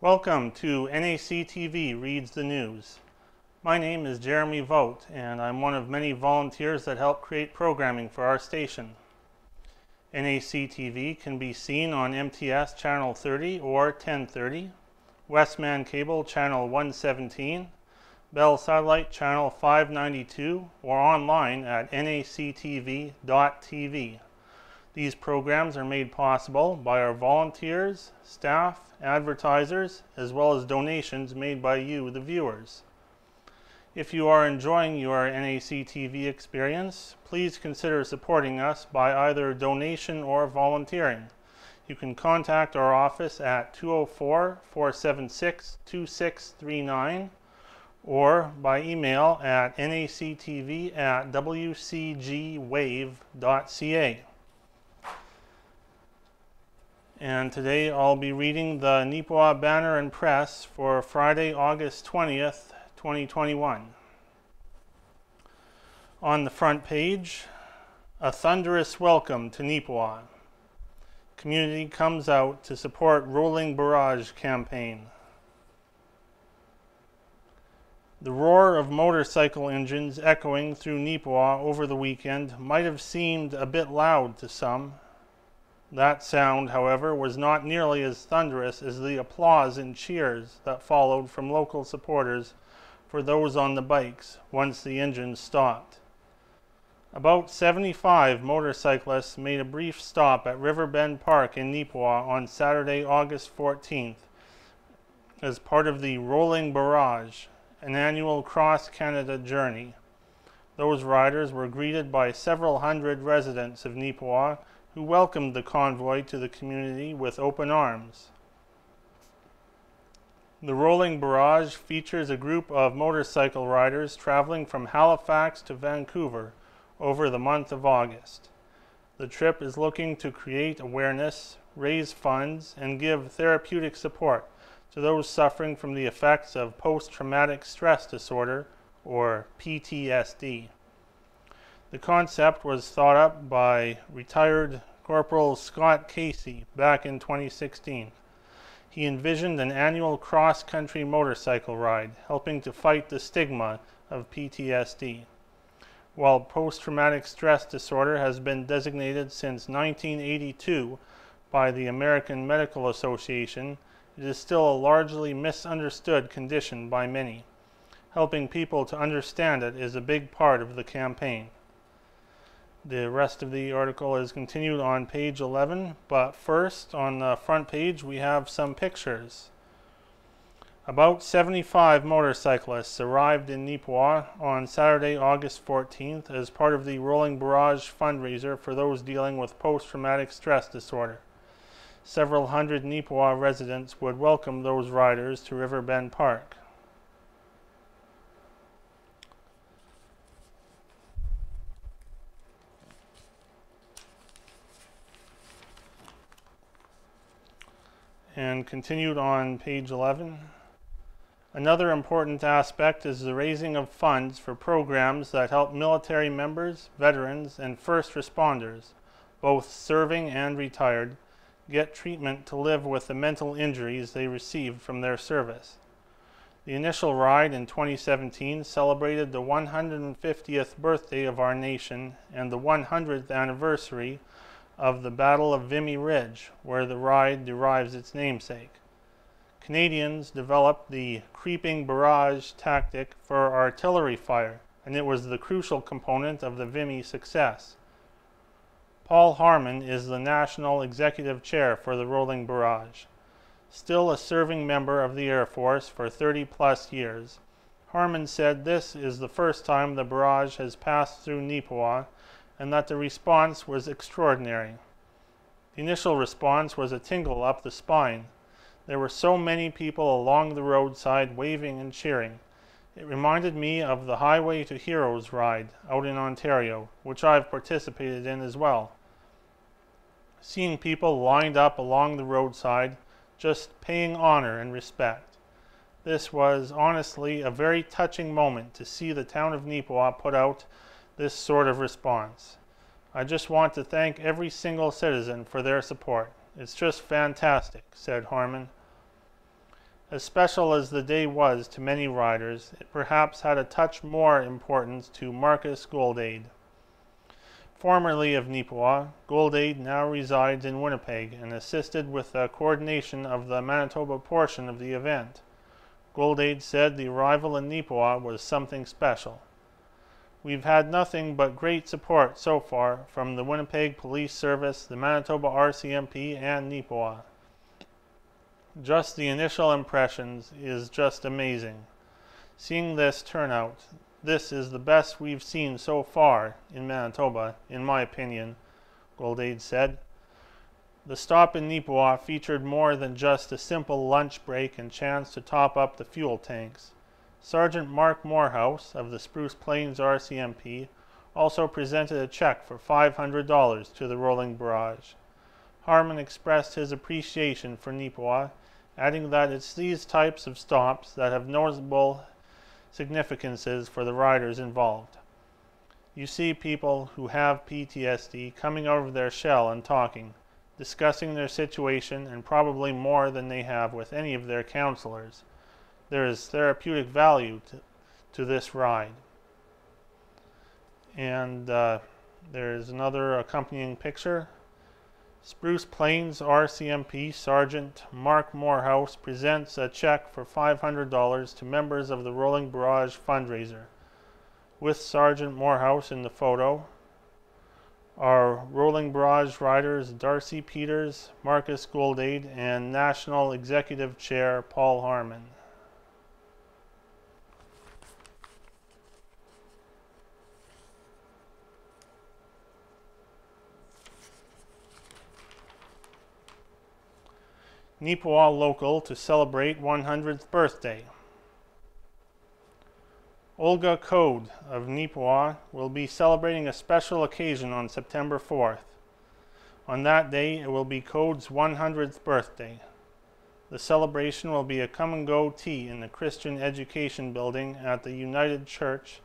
Welcome to NACTV Reads the News. My name is Jeremy Vogt, and I'm one of many volunteers that help create programming for our station. NACTV can be seen on MTS Channel 30 or 1030, Westman Cable Channel 117, Bell Satellite Channel 592, or online at nactv.tv. These programs are made possible by our volunteers, staff, advertisers, as well as donations made by you, the viewers. If you are enjoying your NACTV experience, please consider supporting us by either donation or volunteering. You can contact our office at 204-476-2639 or by email at nactv@wcgwave.ca. And today I'll be reading the Neepawa Banner and Press for Friday, August 20th, 2021. On the front page, a thunderous welcome to Neepawa. Community comes out to support Rolling Barrage campaign. The roar of motorcycle engines echoing through Neepawa over the weekend might have seemed a bit loud to some. That sound, however, was not nearly as thunderous as the applause and cheers that followed from local supporters for those on the bikes once the engines stopped. About 75 motorcyclists made a brief stop at Riverbend Park in Neepawa on Saturday, August 14th as part of the Rolling Barrage, an annual cross-Canada journey. Those riders were greeted by several hundred residents of Neepawa who welcomed the convoy to the community with open arms. The Rolling Barrage features a group of motorcycle riders traveling from Halifax to Vancouver over the month of August. The trip is looking to create awareness, raise funds, and give therapeutic support to those suffering from the effects of post-traumatic stress disorder, or PTSD. The concept was thought up by retired Corporal Scott Casey back in 2016. He envisioned an annual cross-country motorcycle ride, helping to fight the stigma of PTSD. While post-traumatic stress disorder has been designated since 1982 by the American Medical Association, it is still a largely misunderstood condition by many. Helping people to understand it is a big part of the campaign. The rest of the article is continued on page 11, but first, on the front page, we have some pictures. About 75 motorcyclists arrived in Neepawa on Saturday, August 14th as part of the Rolling Barrage fundraiser for those dealing with post-traumatic stress disorder. Several hundred Neepawa residents would welcome those riders to Riverbend Park. And continued on page 11. Another important aspect is the raising of funds for programs that help military members, veterans, and first responders, both serving and retired, get treatment to live with the mental injuries they received from their service. The initial ride in 2017 celebrated the 150th birthday of our nation and the 100th anniversary of the Battle of Vimy Ridge, where the ride derives its namesake. Canadians developed the creeping barrage tactic for artillery fire, and it was the crucial component of the Vimy success. Paul Harmon is the National Executive Chair for the Rolling Barrage. Still a serving member of the Air Force for 30-plus years, Harmon said this is the first time the barrage has passed through Neepawa, and that the response was extraordinary. The initial response was a tingle up the spine. There were so many people along the roadside waving and cheering. It reminded me of the Highway to Heroes ride out in Ontario, which I've participated in as well. Seeing people lined up along the roadside, just paying honor and respect. This was honestly a very touching moment to see the town of Neepawa put out this sort of response. I just want to thank every single citizen for their support. It's just fantastic, said Harmon. As special as the day was to many riders, it perhaps had a touch more importance to Marcus Goldaid. Formerly of Neepawa, Goldaid now resides in Winnipeg and assisted with the coordination of the Manitoba portion of the event. Goldaid said the arrival in Neepawa was something special. We've had nothing but great support so far from the Winnipeg Police Service, the Manitoba RCMP, and Neepawa. Just the initial impressions is just amazing. Seeing this turnout, this is the best we've seen so far in Manitoba, in my opinion, Goldaid said. The stop in Neepawa featured more than just a simple lunch break and chance to top up the fuel tanks. Sergeant Mark Morehouse of the Spruce Plains RCMP also presented a check for $500 to the Rolling Barrage. Harmon expressed his appreciation for Neepawa, adding that it's these types of stops that have noticeable significances for the riders involved. You see people who have PTSD coming out of their shell and talking, discussing their situation, and probably more than they have with any of their counselors. There is therapeutic value to this ride. And there's another accompanying picture. Spruce Plains RCMP Sergeant Mark Morehouse presents a check for $500 to members of the Rolling Barrage fundraiser. With Sergeant Morehouse in the photo are Rolling Barrage riders Darcy Peters, Marcus Goldaid, and National Executive Chair Paul Harmon. Neepawa local to celebrate 100th birthday. Olga Code of Neepawa will be celebrating a special occasion on September 4th. On that day, it will be Code's 100th birthday. The celebration will be a come-and-go tea in the Christian Education Building at the United Church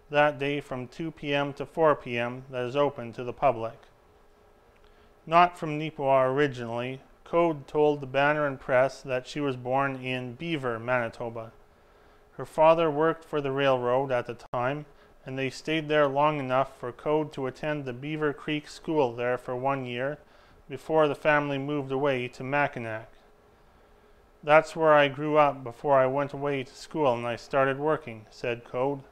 that day from 2 p.m. to 4 p.m. that is open to the public. Not from Neepawa originally, Code told the Banner and Press that she was born in Beaver, Manitoba. Her father worked for the railroad at the time, and they stayed there long enough for Code to attend the Beaver Creek School there for 1 year before the family moved away to Mackinac. That's where I grew up before I went away to school and I started working, said Code.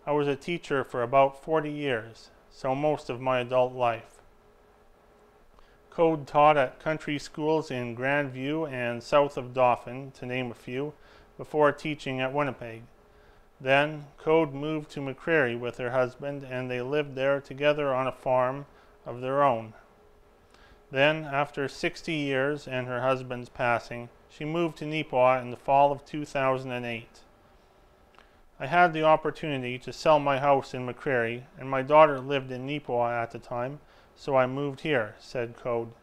I was a teacher for about 40 years, so most of my adult life. Code taught at country schools in Grandview and south of Dauphin, to name a few, before teaching at Winnipeg. Then, Code moved to McCreary with her husband, and they lived there together on a farm of their own. Then, after 60 years and her husband's passing, she moved to Neepawa in the fall of 2008. I had the opportunity to sell my house in McCreary, and my daughter lived in Neepawa at the time, so I moved here, said Code.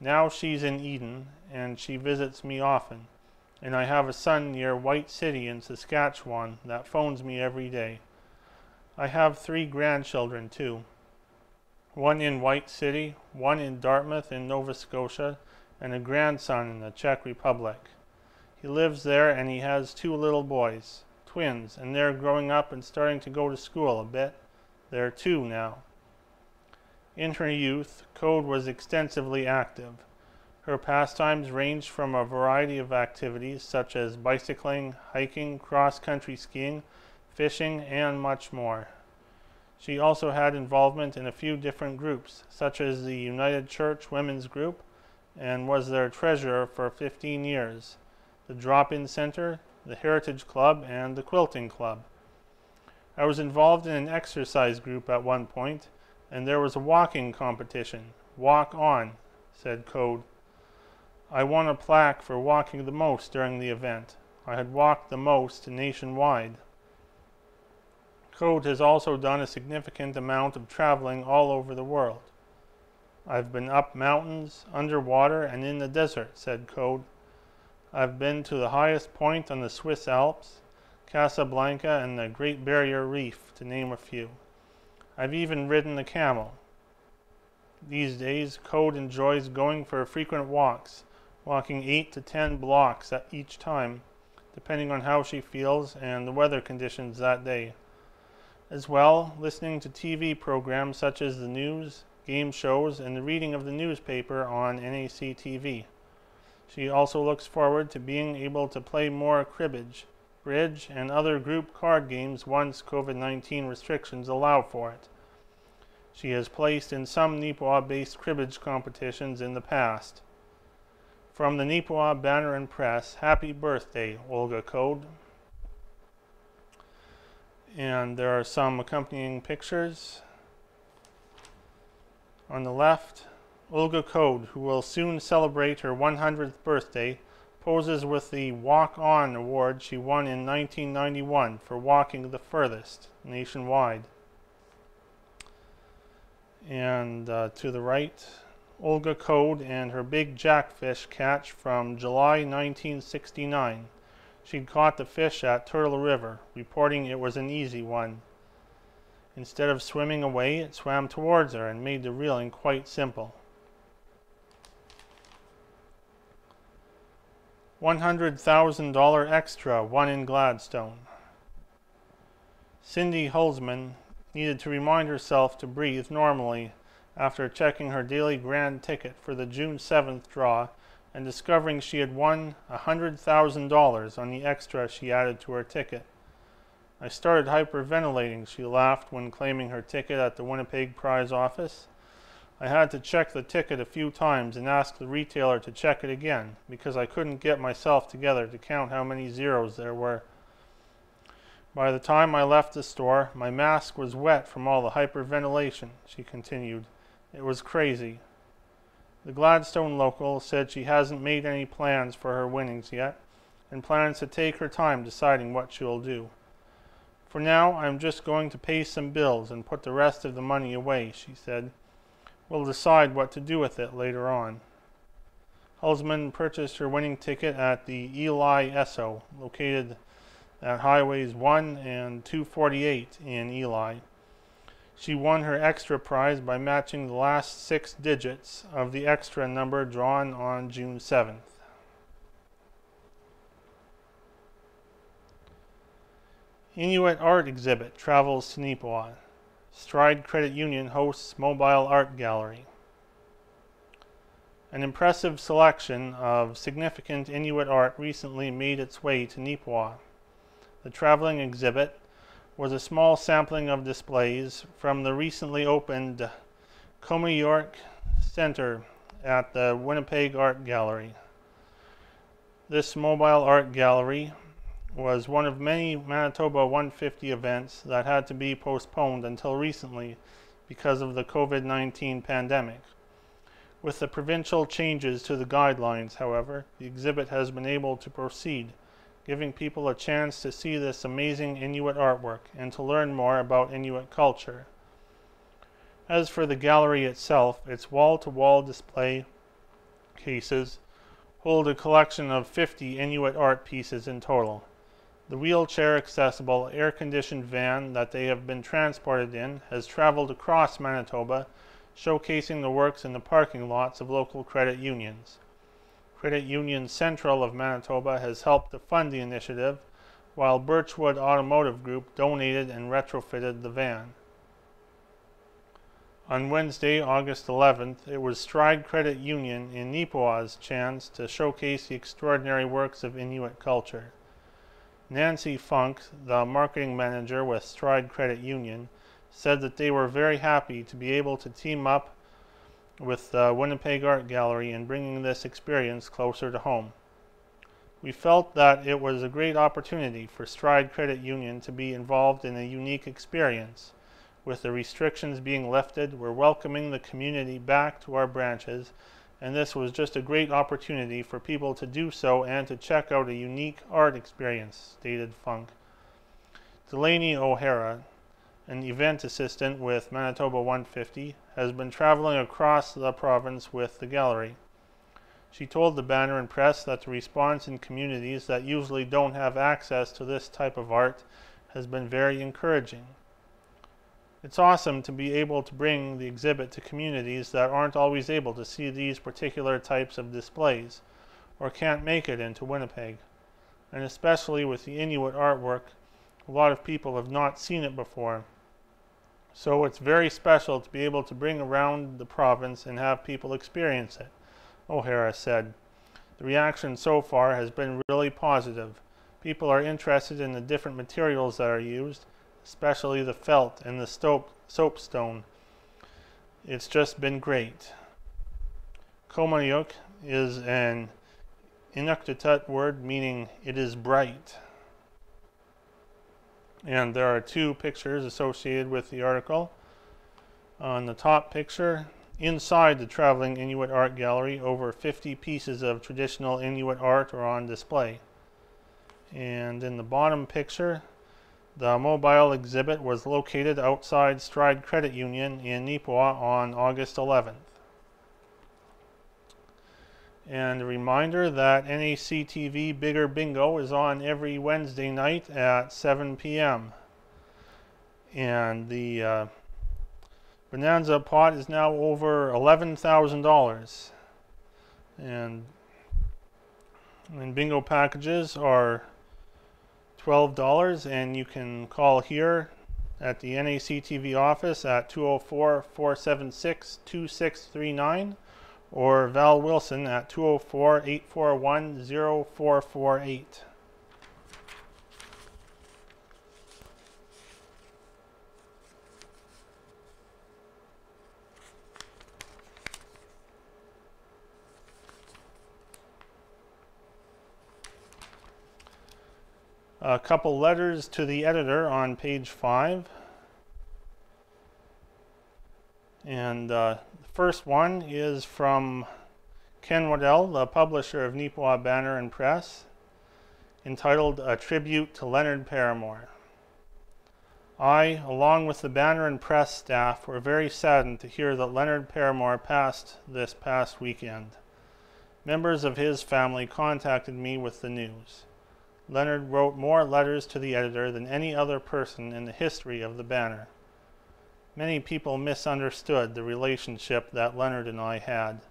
Now she's in Eden, and she visits me often, and I have a son near White City in Saskatchewan that phones me every day. I have 3 grandchildren too. One in White City, one in Dartmouth in Nova Scotia, and a grandson in the Czech Republic. He lives there and he has 2 little boys, twins, and they're growing up and starting to go to school a bit. They're 2 now. In her youth, Code was extensively active. Her pastimes ranged from a variety of activities such as bicycling, hiking, cross-country skiing, fishing, and much more. She also had involvement in a few different groups, such as the United Church Women's Group, and was their treasurer for 15 years, the Drop-In Center, the Heritage Club, and the Quilting Club. I was involved in an exercise group at one point, and there was a walking competition. Walk on, said Code. I won a plaque for walking the most during the event. I had walked the most nationwide. Code has also done a significant amount of traveling all over the world. I've been up mountains, underwater, and in the desert, said Code. I've been to the highest point on the Swiss Alps, Casablanca, and the Great Barrier Reef, to name a few. I've even ridden a camel. These days, Code enjoys going for frequent walks, walking 8 to 10 blocks at each time, depending on how she feels and the weather conditions that day. As well, listening to TV programs such as the news, game shows, and the reading of the newspaper on NACTV. She also looks forward to being able to play more cribbage, bridge, and other group card games once COVID-19 restrictions allow for it. She has placed in some Neepawa-based cribbage competitions in the past. From the Neepawa Banner and Press, happy birthday, Olga Code. And there are some accompanying pictures. On the left, Olga Code, who will soon celebrate her 100th birthday, poses with the Walk On award she won in 1991 for walking the furthest nationwide. And to the right, Olga Code and her big jackfish catch from July 1969. She'd caught the fish at Turtle River, reporting it was an easy one. Instead of swimming away, it swam towards her and made the reeling quite simple. $100,000 extra won in Gladstone. Cindy Hulsman needed to remind herself to breathe normally after checking her daily grand ticket for the June 7th draw and discovering she had won $100,000 on the extra she added to her ticket. I started hyperventilating, she laughed when claiming her ticket at the Winnipeg prize office. I had to check the ticket a few times and ask the retailer to check it again because I couldn't get myself together to count how many zeros there were. By the time I left the store, my mask was wet from all the hyperventilation, she continued. It was crazy. The Gladstone local said she hasn't made any plans for her winnings yet and plans to take her time deciding what she'll do. For now, I'm just going to pay some bills and put the rest of the money away, she said. We'll decide what to do with it later on. Hulsman purchased her winning ticket at the Eli Esso, located at Highways 1 and 248 in Eli. She won her extra prize by matching the last 6 digits of the extra number drawn on June 7th. Inuit Art Exhibit travels to Neepawa. Stride Credit Union hosts mobile art gallery. An impressive selection of significant Inuit art recently made its way to Neepawa. The traveling exhibit was a small sampling of displays from the recently opened Comeyork Center at the Winnipeg Art Gallery. This mobile art gallery was one of many Manitoba 150 events that had to be postponed until recently because of the COVID-19 pandemic. With the provincial changes to the guidelines, however, the exhibit has been able to proceed, giving people a chance to see this amazing Inuit artwork and to learn more about Inuit culture. As for the gallery itself, its wall-to-wall display cases hold a collection of 50 Inuit art pieces in total. The wheelchair-accessible, air-conditioned van that they have been transported in has traveled across Manitoba, showcasing the works in the parking lots of local credit unions. Credit Union Central of Manitoba has helped to fund the initiative, while Birchwood Automotive Group donated and retrofitted the van. On Wednesday, August 11th, it was Stride Credit Union in Neepawa's chance to showcase the extraordinary works of Inuit culture. Nancy Funk, the marketing manager with Stride Credit Union, said that they were very happy to be able to team up with the Winnipeg Art Gallery in bringing this experience closer to home. We felt that it was a great opportunity for Stride Credit Union to be involved in a unique experience. With the restrictions being lifted, we're welcoming the community back to our branches, and this was just a great opportunity for people to do so and to check out a unique art experience, stated Funk. Delaney O'Hara, an event assistant with Manitoba 150, has been traveling across the province with the gallery. She told the Banner and Press that the response in communities that usually don't have access to this type of art has been very encouraging. It's awesome to be able to bring the exhibit to communities that aren't always able to see these particular types of displays. or can't make it into Winnipeg. And especially with the Inuit artwork, a lot of people have not seen it before. So it's very special to be able to bring around the province and have people experience it, O'Hara said. The reaction so far has been really positive. People are interested in the different materials that are used, especially the felt and the soapstone. It's just been great. Komayuk is an Inuktitut word meaning it is bright. And there are two pictures associated with the article. On the top picture, inside the traveling Inuit art gallery, over 50 pieces of traditional Inuit art are on display. And in the bottom picture, the mobile exhibit was located outside Stride Credit Union in Neepawa on August 11th. And a reminder that NACTV Bigger Bingo is on every Wednesday night at 7 p.m. And the Bonanza pot is now over $11,000. And bingo packages are $12, and you can call here at the NACTV office at 204-476-2639 or Val Wilson at 204-841-0448. A couple letters to the editor on page 5. And the first one is from Ken Waddell, the publisher of Neepawa Banner and Press, entitled A Tribute to Leonard Parramore. I, along with the Banner and Press staff, were very saddened to hear that Leonard Parramore passed this past weekend. Members of his family contacted me with the news. Leonard wrote more letters to the editor than any other person in the history of the Banner. Many people misunderstood the relationship that Leonard and I had.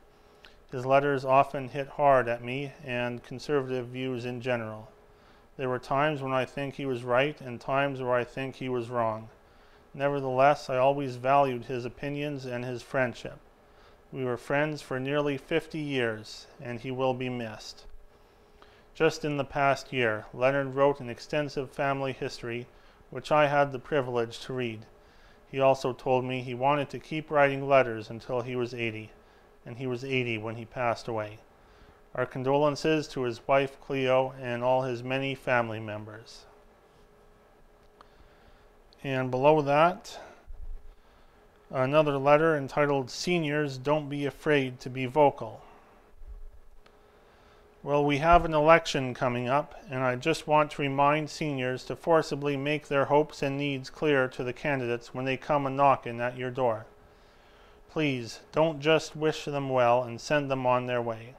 His letters often hit hard at me and conservative views in general. There were times when I think he was right and times where I think he was wrong. Nevertheless, I always valued his opinions and his friendship. We were friends for nearly 50 years, and he will be missed. Just in the past year, Leonard wrote an extensive family history, which I had the privilege to read. He also told me he wanted to keep writing letters until he was 80, and he was 80 when he passed away. Our condolences to his wife Cleo and all his many family members. And below that, another letter entitled Seniors, Don't Be Afraid to Be Vocal. Well, we have an election coming up, and I just want to remind seniors to forcibly make their hopes and needs clear to the candidates when they come a-knocking at your door. Please, don't just wish them well and send them on their way.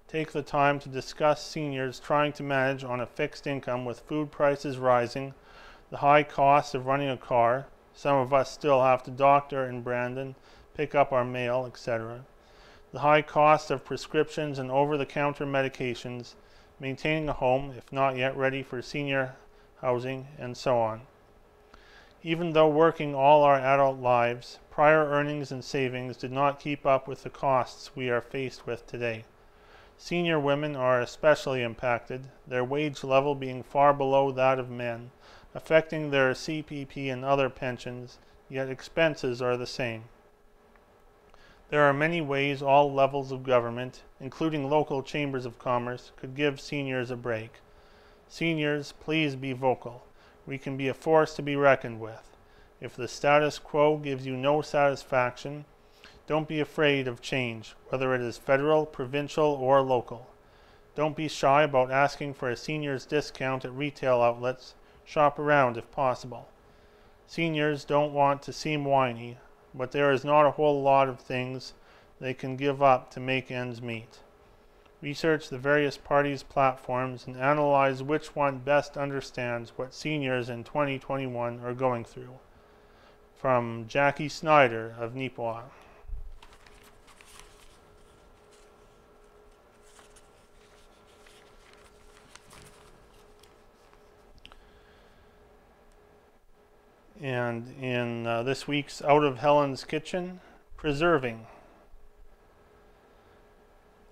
Take the time to discuss seniors trying to manage on a fixed income with food prices rising, the high cost of running a car, some of us still have to doctor in Brandon, pick up our mail, etc., the high cost of prescriptions and over-the-counter medications, maintaining a home if not yet ready for senior housing, and so on. Even though working all our adult lives, prior earnings and savings did not keep up with the costs we are faced with today. Senior women are especially impacted, their wage level being far below that of men, affecting their CPP and other pensions, yet expenses are the same. There are many ways all levels of government, including local chambers of commerce, could give seniors a break. Seniors, please be vocal. We can be a force to be reckoned with. If the status quo gives you no satisfaction, don't be afraid of change, whether it is federal, provincial, or local. Don't be shy about asking for a senior's discount at retail outlets. Shop around if possible. Seniors don't want to seem whiny, but there is not a whole lot of things they can give up to make ends meet. Research the various parties' platforms and analyze which one best understands what seniors in 2021 are going through. From Jackie Snyder of Neepawa. And in this week's Out of Helen's Kitchen, preserving.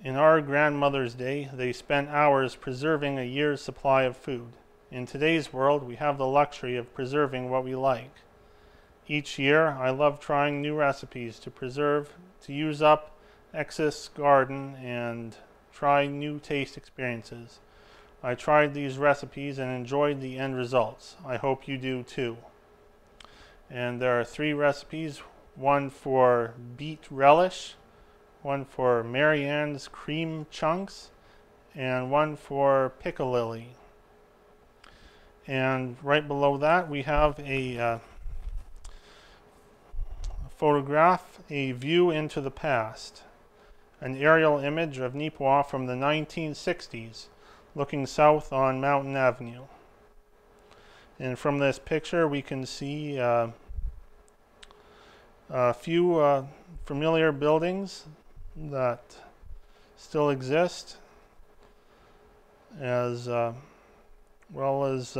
In our grandmother's day, they spent hours preserving a year's supply of food. In today's world, we have the luxury of preserving what we like. Each year, I love trying new recipes to preserve, to use up excess garden, and try new taste experiences. I tried these recipes and enjoyed the end results. I hope you do too. And there are 3 recipes, one for beet relish, one for Marianne's cream chunks, and one for piccalilli. And right below that we have a photograph, a view into the past, an aerial image of Neepawa from the 1960s, looking south on Mountain Avenue. And from this picture we can see a few familiar buildings that still exist, as well as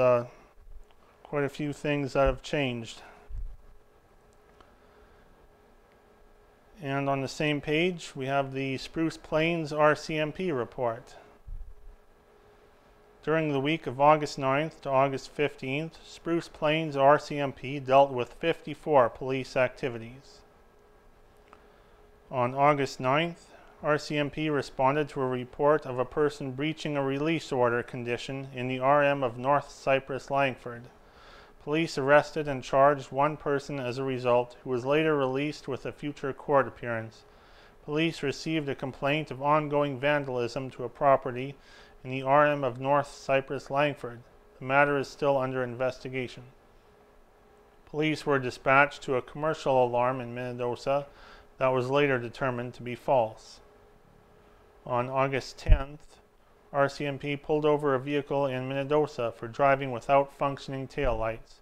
quite a few things that have changed. And on the same page we have the Spruce Plains RCMP report. During the week of August 9th to August 15th, Spruce Plains RCMP dealt with 54 police activities. On August 9th, RCMP responded to a report of a person breaching a release order condition in the RM of North Cypress Langford. Police arrested and charged one person as a result, who was later released with a future court appearance. Police received a complaint of ongoing vandalism to a property in the RM of North Cypress Langford. The matter is still under investigation. Police were dispatched to a commercial alarm in Manitoba that was later determined to be false. On August 10th, RCMP pulled over a vehicle in Manitoba for driving without functioning taillights.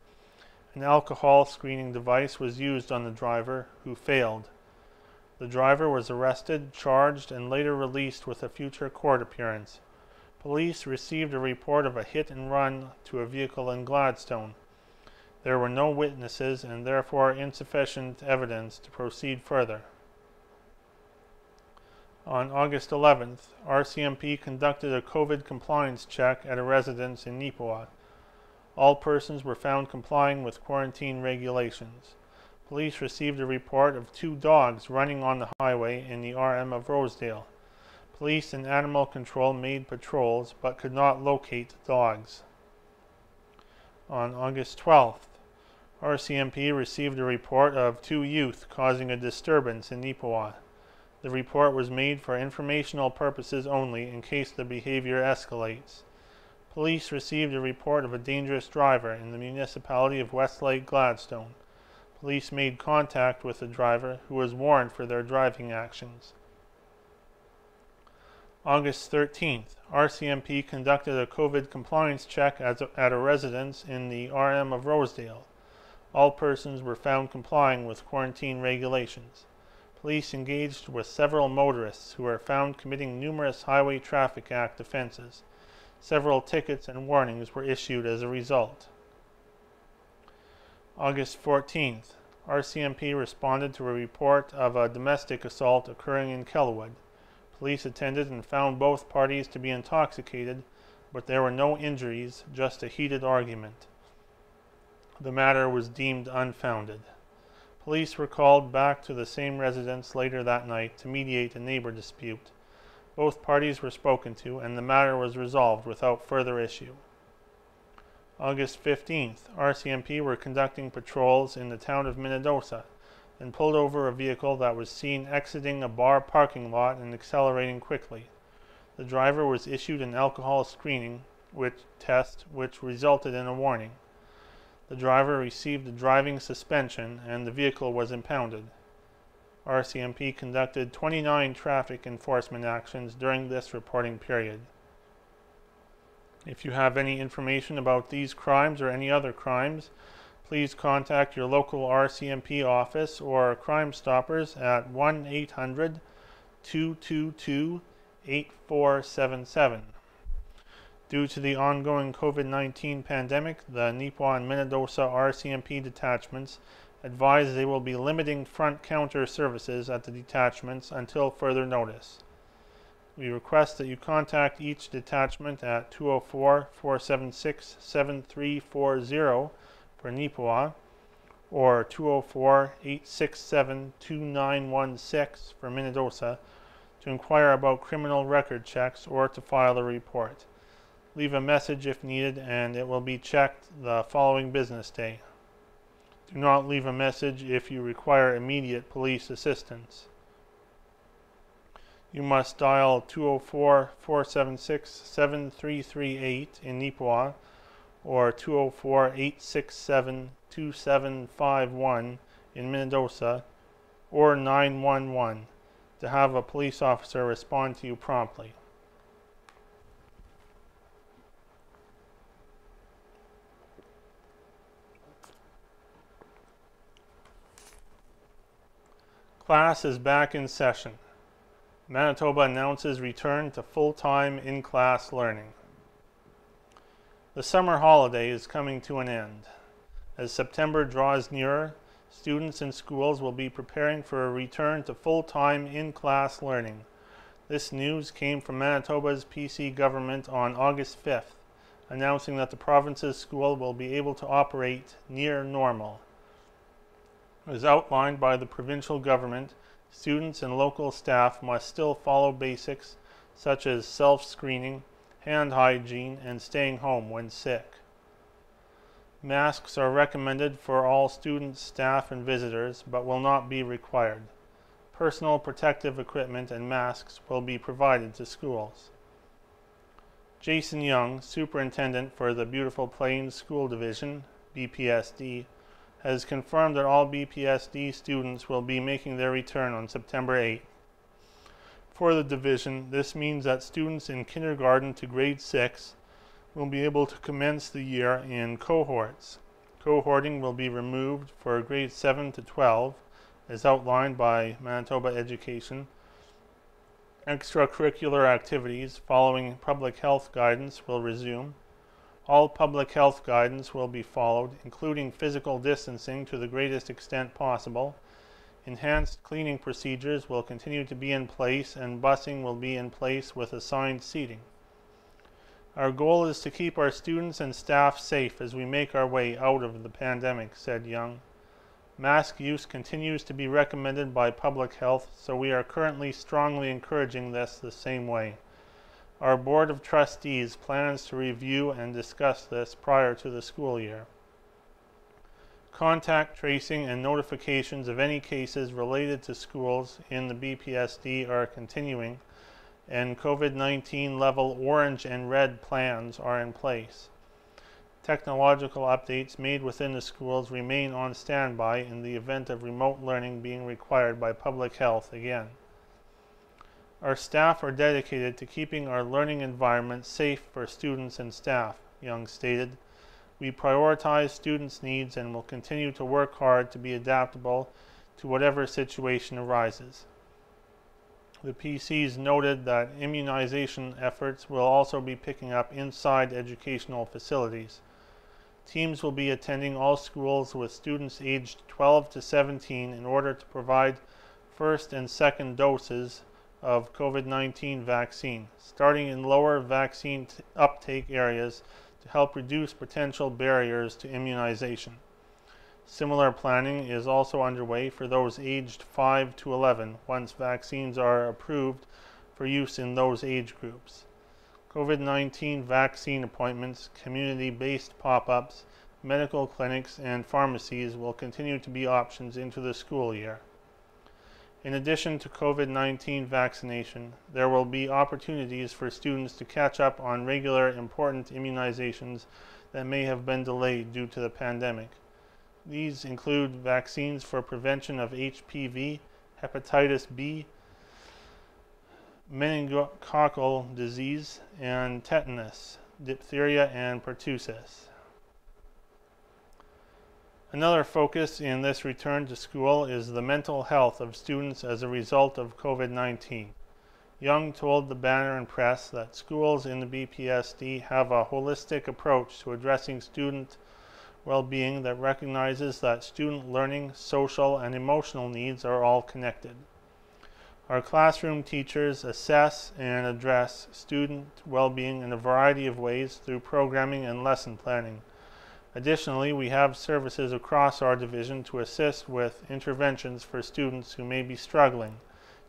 An alcohol screening device was used on the driver, who failed. The driver was arrested, charged, and later released with a future court appearance. Police received a report of a hit and run to a vehicle in Gladstone. There were no witnesses and therefore insufficient evidence to proceed further. On August 11th, RCMP conducted a COVID compliance check at a residence in Neepawa. All persons were found complying with quarantine regulations. Police received a report of 2 dogs running on the highway in the RM of Rosedale. Police and animal control made patrols but could not locate the dogs. On August 12th, RCMP received a report of 2 youth causing a disturbance in Neepawa. The report was made for informational purposes only in case the behavior escalates. Police received a report of a dangerous driver in the municipality of Westlake Gladstone. Police made contact with the driver, who was warned for their driving actions. August 13th, RCMP conducted a COVID compliance check at a residence in the RM of Rosedale. All persons were found complying with quarantine regulations. Police engaged with several motorists who were found committing numerous Highway Traffic Act offenses. Several tickets and warnings were issued as a result. August 14th, RCMP responded to a report of a domestic assault occurring in Kelwood. Police attended and found both parties to be intoxicated, but there were no injuries, just a heated argument. The matter was deemed unfounded. Police were called back to the same residence later that night to mediate a neighbor dispute. Both parties were spoken to, and the matter was resolved without further issue. August 15th, RCMP were conducting patrols in the town of Manitoba and pulled over a vehicle that was seen exiting a bar parking lot and accelerating quickly. The driver was issued an alcohol screening test, which resulted in a warning. The driver received a driving suspension and the vehicle was impounded. RCMP conducted 29 traffic enforcement actions during this reporting period. If you have any information about these crimes or any other crimes, please contact your local RCMP office or Crime Stoppers at 1-800-222-8477. Due to the ongoing COVID-19 pandemic, the Neepawa and Manitoba RCMP detachments advise they will be limiting front counter services at the detachments until further notice. We request that you contact each detachment at 204-476-7340 for Neepawa or 204-867-2916 for Manitoba to inquire about criminal record checks or to file a report. Leave a message if needed and it will be checked the following business day. Do not leave a message if you require immediate police assistance. You must dial 204-476-7338 in Neepawa or 204-867-2751 in Manitoba or 911 to have a police officer respond to you promptly. Class is back in session. Manitoba announces return to full-time in-class learning. The summer holiday is coming to an end. As September draws nearer, students in schools will be preparing for a return to full-time in-class learning. This news came from Manitoba's PC government on August 5th, announcing that the province's school will be able to operate near normal. As outlined by the provincial government, students and local staff must still follow basics such as self-screening, hand hygiene, and staying home when sick. Masks are recommended for all students, staff, and visitors, but will not be required. Personal protective equipment and masks will be provided to schools. Jason Young, Superintendent for the Beautiful Plains School Division, BPSD, has confirmed that all BPSD students will be making their return on September 8th. For the division, this means that students in kindergarten to grade 6 will be able to commence the year in cohorts. Cohorting will be removed for grades 7 to 12, as outlined by Manitoba Education. Extracurricular activities following public health guidance will resume. All public health guidance will be followed, including physical distancing to the greatest extent possible. Enhanced cleaning procedures will continue to be in place, and busing will be in place with assigned seating. Our goal is to keep our students and staff safe as we make our way out of the pandemic, said Young. Mask use continues to be recommended by public health, so we are currently strongly encouraging this the same way. Our Board of Trustees plans to review and discuss this prior to the school year. Contact tracing and notifications of any cases related to schools in the BPSD are continuing, and COVID-19 level orange and red plans are in place. Technological updates made within the schools remain on standby in the event of remote learning being required by public health again. Our staff are dedicated to keeping our learning environment safe for students and staff, Young stated. We prioritize students' needs and will continue to work hard to be adaptable to whatever situation arises. The PCs noted that immunization efforts will also be picking up inside educational facilities. Teams will be attending all schools with students aged 12 to 17 in order to provide first and second doses of COVID-19 vaccine, starting in lower vaccine uptake areas to help reduce potential barriers to immunization. Similar planning is also underway for those aged 5 to 11 once vaccines are approved for use in those age groups. COVID-19 vaccine appointments, community-based pop-ups, medical clinics, and pharmacies will continue to be options into the school year. In addition to COVID-19 vaccination, there will be opportunities for students to catch up on regular important immunizations that may have been delayed due to the pandemic. These include vaccines for prevention of HPV, hepatitis B, meningococcal disease, and tetanus, diphtheria, and pertussis. Another focus in this return to school is the mental health of students as a result of COVID-19. Young told the Banner and Press that schools in the BPSD have a holistic approach to addressing student well-being that recognizes that student learning, social, and emotional needs are all connected. Our classroom teachers assess and address student well-being in a variety of ways through programming and lesson planning. Additionally, we have services across our division to assist with interventions for students who may be struggling,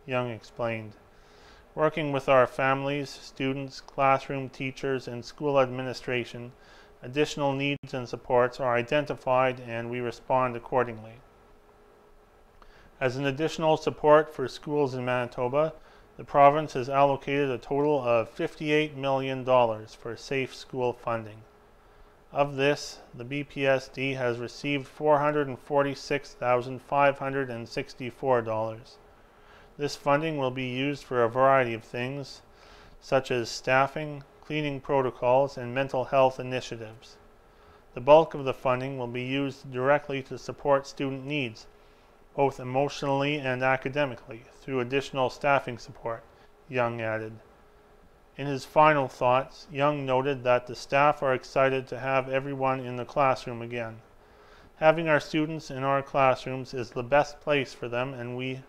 Young explained. Working with our families, students, classroom teachers, and school administration, additional needs and supports are identified and we respond accordingly. As an additional support for schools in Manitoba, the province has allocated a total of $58 million for safe school funding. Of this, the BPSD has received $446,564. This funding will be used for a variety of things, such as staffing, cleaning protocols, and mental health initiatives. The bulk of the funding will be used directly to support student needs, both emotionally and academically, through additional staffing support, Young added. In his final thoughts, Young noted that the staff are excited to have everyone in the classroom again. Having our students in our classrooms is the best place for them, and we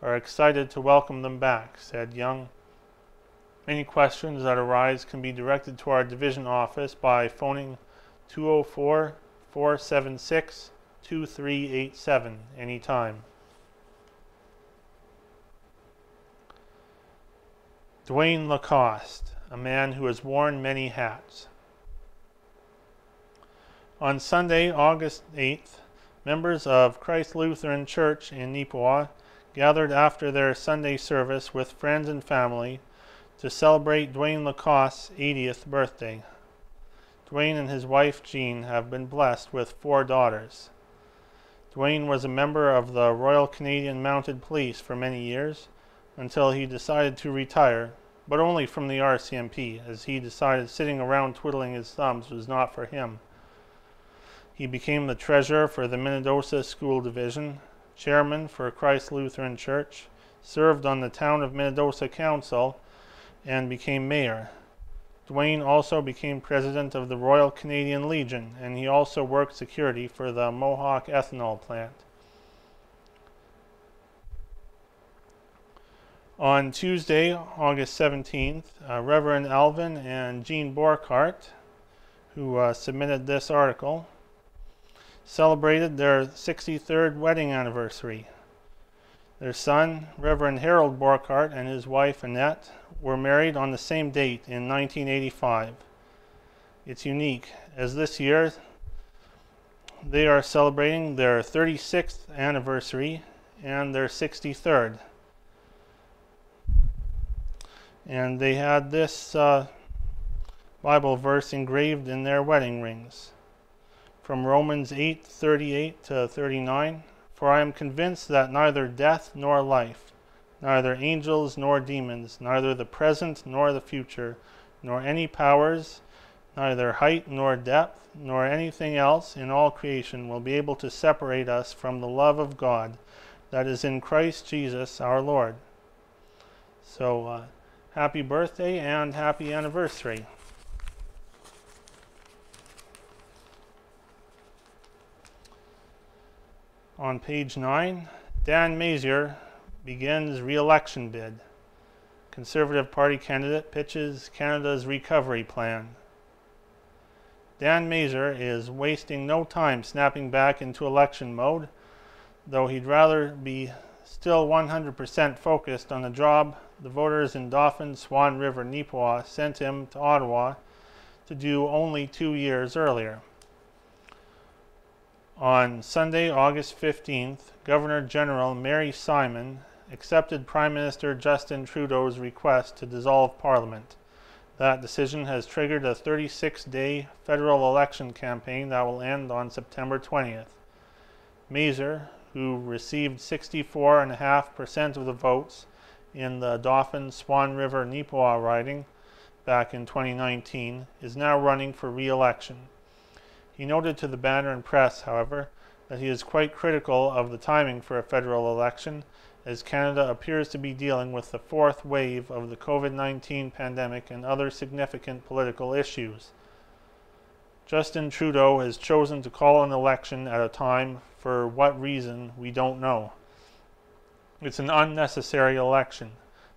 are excited to welcome them back, said Young. Any questions that arise can be directed to our division office by phoning 204-476-2387 anytime. Dwayne Lacoste, a man who has worn many hats. On Sunday, August 8th, members of Christ Lutheran Church in Neepawa gathered after their Sunday service with friends and family to celebrate Dwayne Lacoste's 80th birthday. Dwayne and his wife Jean have been blessed with 4 daughters. Dwayne was a member of the Royal Canadian Mounted Police for many years until he decided to retire, but only from the RCMP, as he decided sitting around twiddling his thumbs was not for him. He became the treasurer for the Minnedosa School Division, chairman for Christ Lutheran Church, served on the Town of Minnedosa Council, and became mayor. Dwayne also became president of the Royal Canadian Legion, and he also worked security for the Mohawk ethanol plant. On Tuesday, August 17th, Reverend Alvin and Jean Borchardt, who submitted this article, celebrated their 63rd wedding anniversary. Their son, Reverend Harold Borchardt, and his wife Annette were married on the same date in 1985. It's unique, as this year they are celebrating their 36th anniversary and their 63rd. And they had this Bible verse engraved in their wedding rings. From Romans 8:38 to 39, "For I am convinced that neither death nor life, neither angels nor demons, neither the present nor the future, nor any powers, neither height nor depth, nor anything else in all creation will be able to separate us from the love of God that is in Christ Jesus our Lord." So, happy birthday and happy anniversary. On page 9, Dan Mazier begins re-election bid. Conservative Party candidate pitches Canada's recovery plan. Dan Mazier is wasting no time snapping back into election mode, though he'd rather be still 100% focused on the job the voters in Dauphin, Swan River, Neepawa sent him to Ottawa to do only 2 years earlier. On Sunday, August 15th, Governor General Mary Simon accepted Prime Minister Justin Trudeau's request to dissolve Parliament. That decision has triggered a 36-day federal election campaign that will end on September 20th. Mazier, who received 64.5% of the votes in the Dauphin, Swan River, Neepawa riding back in 2019, is now running for re-election. He noted to the Banner and Press, however, that he is quite critical of the timing for a federal election as Canada appears to be dealing with the fourth wave of the COVID-19 pandemic and other significant political issues. Justin Trudeau has chosen to call an election at a time, for what reason we don't know. It's an unnecessary election.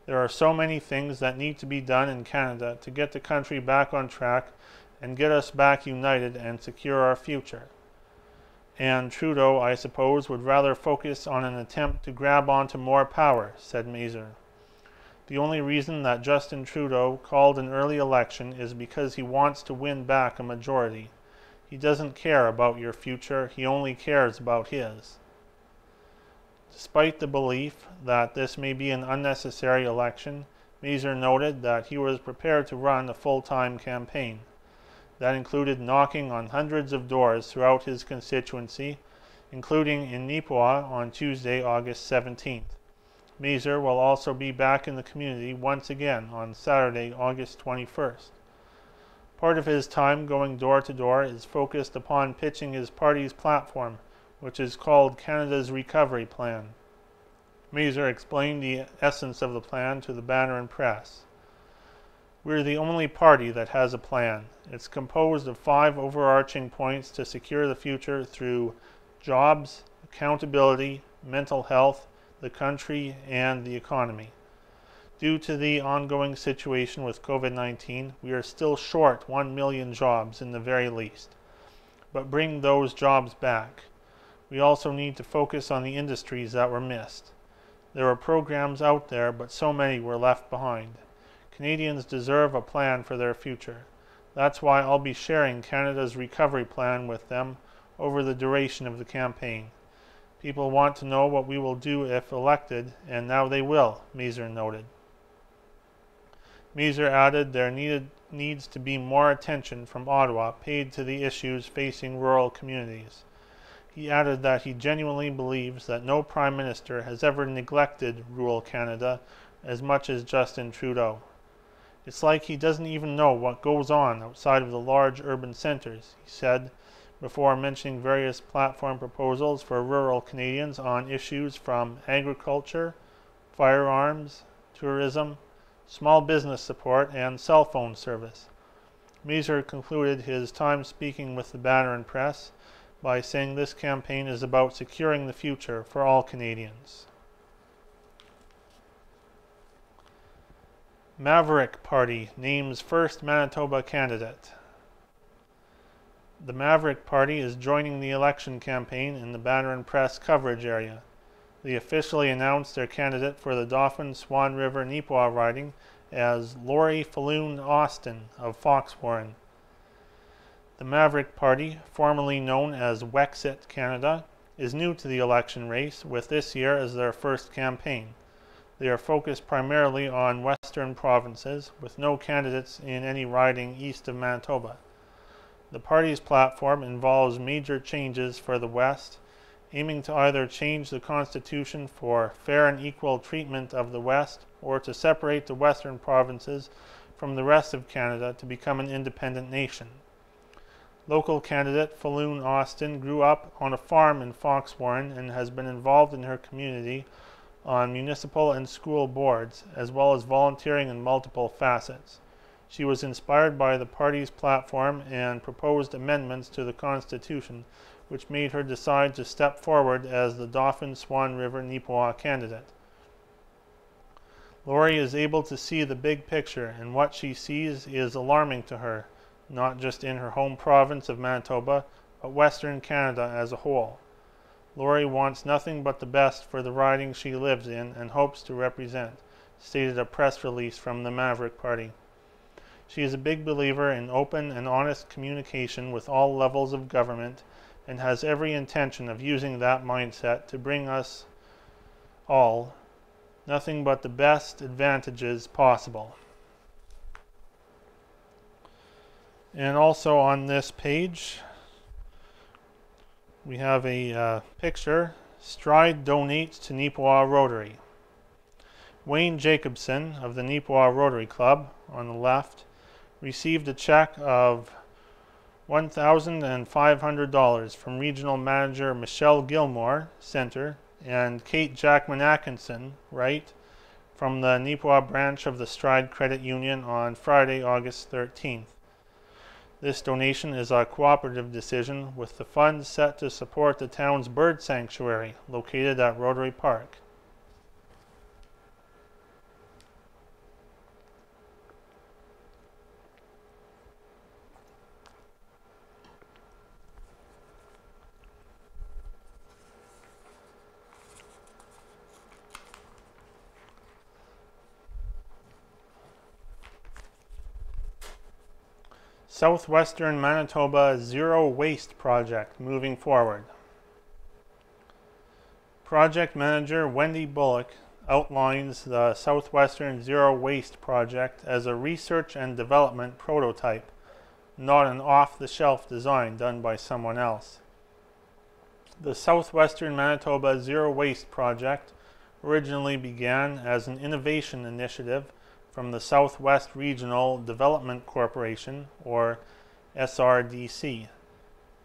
There are so many things that need to be done in Canada to get the country back on track and get us back united and secure our future. And Trudeau, I suppose, would rather focus on an attempt to grab onto more power, said Mazur. The only reason that Justin Trudeau called an early election is because he wants to win back a majority. He doesn't care about your future, he only cares about his. Despite the belief that this may be an unnecessary election, Mazur noted that he was prepared to run a full-time campaign. That included knocking on hundreds of doors throughout his constituency, including in Neepawa on Tuesday, August 17th. Mazur will also be back in the community once again on Saturday, August 21st. Part of his time going door to door is focused upon pitching his party's platform, which is called Canada's Recovery Plan. Mazur explained the essence of the plan to the Banner and Press. We're the only party that has a plan. It's composed of 5 overarching points to secure the future through jobs, accountability, mental health, the country, and the economy. Due to the ongoing situation with COVID-19, we are still short 1 million jobs in the very least. But bring those jobs back. We also need to focus on the industries that were missed. There were programs out there, but so many were left behind. Canadians deserve a plan for their future. That's why I'll be sharing Canada's recovery plan with them over the duration of the campaign. People want to know what we will do if elected, and now they will, Mazur noted. Mazur added there needs to be more attention from Ottawa paid to the issues facing rural communities. He added that he genuinely believes that no Prime Minister has ever neglected rural Canada as much as Justin Trudeau. It's like he doesn't even know what goes on outside of the large urban centres, he said, before mentioning various platform proposals for rural Canadians on issues from agriculture, firearms, tourism, small business support, and cell phone service. Mazur concluded his time speaking with the Banner and Press by saying this campaign is about securing the future for all Canadians. Maverick Party names first Manitoba candidate. The Maverick Party is joining the election campaign in the Banner and Press coverage area. They officially announced their candidate for the Dauphin-Swan River Neepawa riding as Laurie Falloon Austin of Foxwarren. The Maverick Party, formerly known as Wexit Canada, is new to the election race, with this year as their first campaign. They are focused primarily on western provinces, with no candidates in any riding east of Manitoba. The party's platform involves major changes for the West, aiming to either change the Constitution for fair and equal treatment of the West, or to separate the western provinces from the rest of Canada to become an independent nation. Local candidate Falloon Austin grew up on a farm in Foxwarren and has been involved in her community on municipal and school boards, as well as volunteering in multiple facets. She was inspired by the party's platform and proposed amendments to the Constitution, which made her decide to step forward as the Dauphin-Swan River Neepawa candidate. Laurie is able to see the big picture, and what she sees is alarming to her, not just in her home province of Manitoba, but Western Canada as a whole. Laurie wants nothing but the best for the riding she lives in and hopes to represent, stated a press release from the Maverick Party. She is a big believer in open and honest communication with all levels of government and has every intention of using that mindset to bring us all nothing but the best advantages possible. And also on this page, we have a picture. Stride donates to Neepawa Rotary. Wayne Jacobson of the Neepawa Rotary Club, on the left, received a check of $1,500 from Regional Manager Michelle Gilmore, Centre, and Kate Jackman Atkinson write from the Neepawa branch of the Stride Credit Union on Friday, August 13th. This donation is a cooperative decision with the funds set to support the town's bird sanctuary located at Rotary Park. Southwestern Manitoba Zero Waste Project moving forward. Project Manager Wendy Bullock outlines the Southwestern Zero Waste Project as a research and development prototype, not an off-the-shelf design done by someone else. The Southwestern Manitoba Zero Waste Project originally began as an innovation initiative from the Southwest Regional Development Corporation, or SRDC.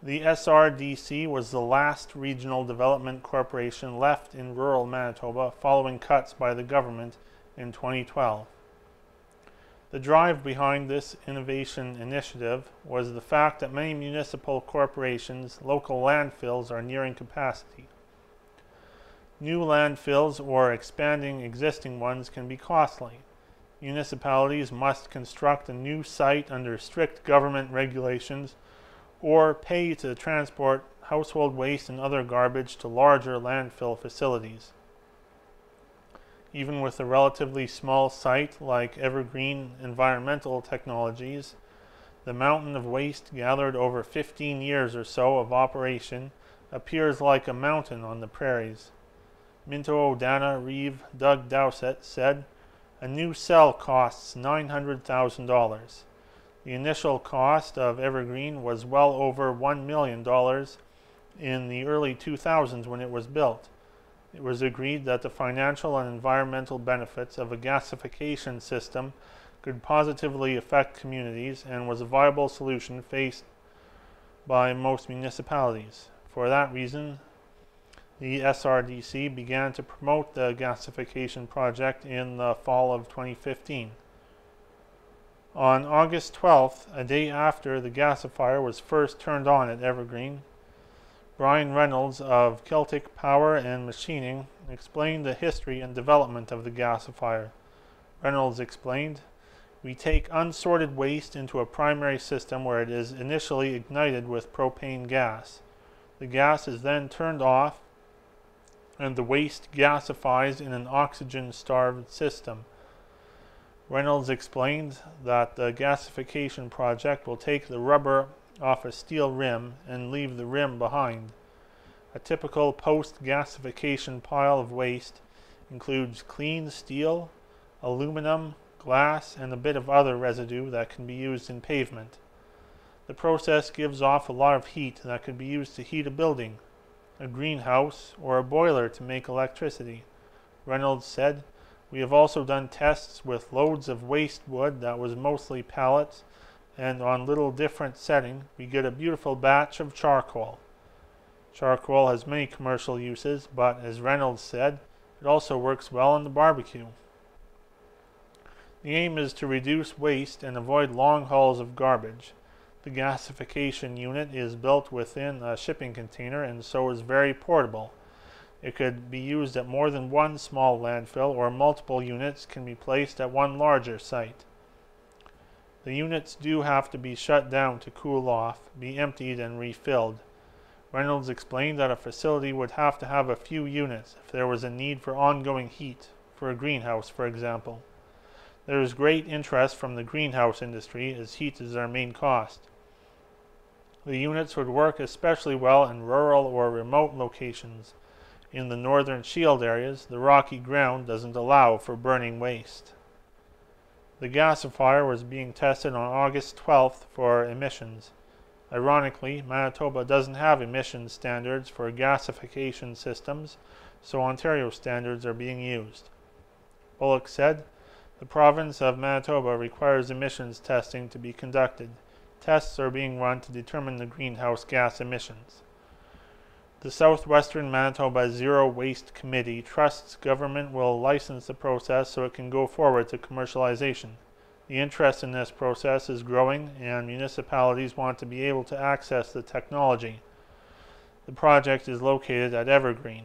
The SRDC was the last regional development corporation left in rural Manitoba following cuts by the government in 2012. The drive behind this innovation initiative was the fact that many municipal corporations' local landfills are nearing capacity. New landfills or expanding existing ones can be costly. Municipalities must construct a new site under strict government regulations or pay to transport household waste and other garbage to larger landfill facilities. Even with a relatively small site like Evergreen Environmental Technologies, the mountain of waste gathered over 15 years or so of operation appears like a mountain on the prairies. Minto Dana Reeve Doug Dowsett said, "A new cell costs $900,000. The initial cost of Evergreen was well over $1 million in the early 2000s when it was built. It was agreed that the financial and environmental benefits of a gasification system could positively affect communities and was a viable solution faced by most municipalities. For that reason, the SRDC began to promote the gasification project in the fall of 2015. On August 12th, a day after the gasifier was first turned on at Evergreen, Brian Reynolds of Celtic Power and Machining explained the history and development of the gasifier. Reynolds explained, "We take unsorted waste into a primary system where it is initially ignited with propane gas. The gas is then turned off and the waste gasifies in an oxygen-starved system." Reynolds explained that the gasification project will take the rubber off a steel rim and leave the rim behind. A typical post-gasification pile of waste includes clean steel, aluminum, glass, and a bit of other residue that can be used in pavement. The process gives off a lot of heat that could be used to heat a building, a greenhouse, or a boiler to make electricity. Reynolds said, "We have also done tests with loads of waste wood that was mostly pallets, and on little different setting, we get a beautiful batch of charcoal." Charcoal has many commercial uses, but as Reynolds said, it also works well in the barbecue. The aim is to reduce waste and avoid long hauls of garbage. The gasification unit is built within a shipping container and so is very portable. It could be used at more than one small landfill, or multiple units can be placed at one larger site. The units do have to be shut down to cool off, be emptied and refilled. Reynolds explained that a facility would have to have a few units if there was a need for ongoing heat, for a greenhouse, for example. There is great interest from the greenhouse industry, as heat is their main cost. The units would work especially well in rural or remote locations. In the northern shield areas, the rocky ground doesn't allow for burning waste. The gasifier was being tested on August 12th for emissions. Ironically, Manitoba doesn't have emissions standards for gasification systems, so Ontario standards are being used. Bullock said, "The province of Manitoba requires emissions testing to be conducted. Tests are being run to determine the greenhouse gas emissions." The Southwestern Manitoba Zero Waste Committee trusts government will license the process so it can go forward to commercialization. The interest in this process is growing, and municipalities want to be able to access the technology. The project is located at Evergreen.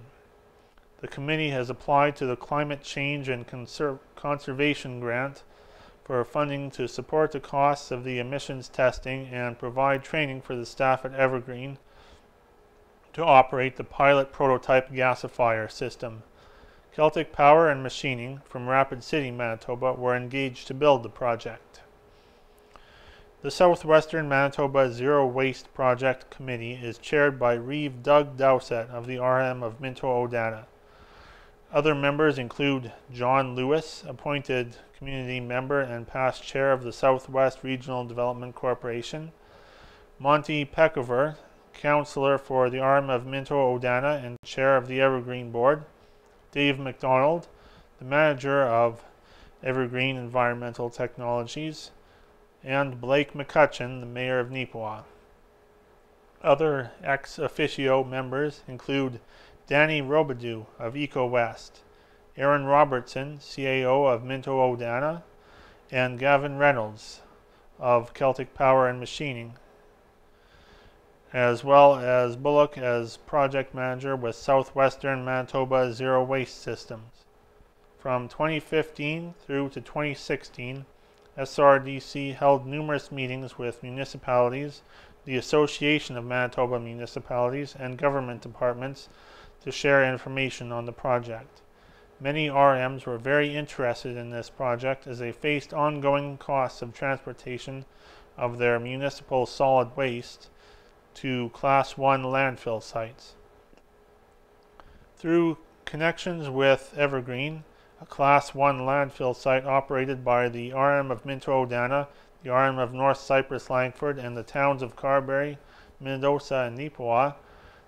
The committee has applied to the Climate Change and Conservation Grant for funding to support the costs of the emissions testing and provide training for the staff at Evergreen to operate the pilot prototype gasifier system. Celtic Power and Machining from Rapid City, Manitoba were engaged to build the project. The Southwestern Manitoba Zero Waste Project Committee is chaired by Reeve Doug Dowsett of the RM of Minto-Odana. Other members include John Lewis, appointed community member and past chair of the Southwest Regional Development Corporation, Monty Peckover, councillor for the RM of Minto-Odana and chair of the Evergreen Board, Dave McDonald, the manager of Evergreen Environmental Technologies, and Blake McCutcheon, the mayor of Neepawa. Other ex officio members include Danny Robidoux of Eco West, Aaron Robertson, CAO of Minto-Odana, and Gavin Reynolds of Celtic Power and Machining, as well as Bullock as project manager with Southwestern Manitoba Zero Waste Systems. From 2015 through to 2016, SRDC held numerous meetings with municipalities, the Association of Manitoba Municipalities, and government departments to share information on the project. Many RMs were very interested in this project as they faced ongoing costs of transportation of their municipal solid waste to Class 1 landfill sites. Through connections with Evergreen, a Class 1 landfill site operated by the RM of Minto-Odana, the RM of North Cypress Langford, and the towns of Carberry, Minnedosa, and Neepawa,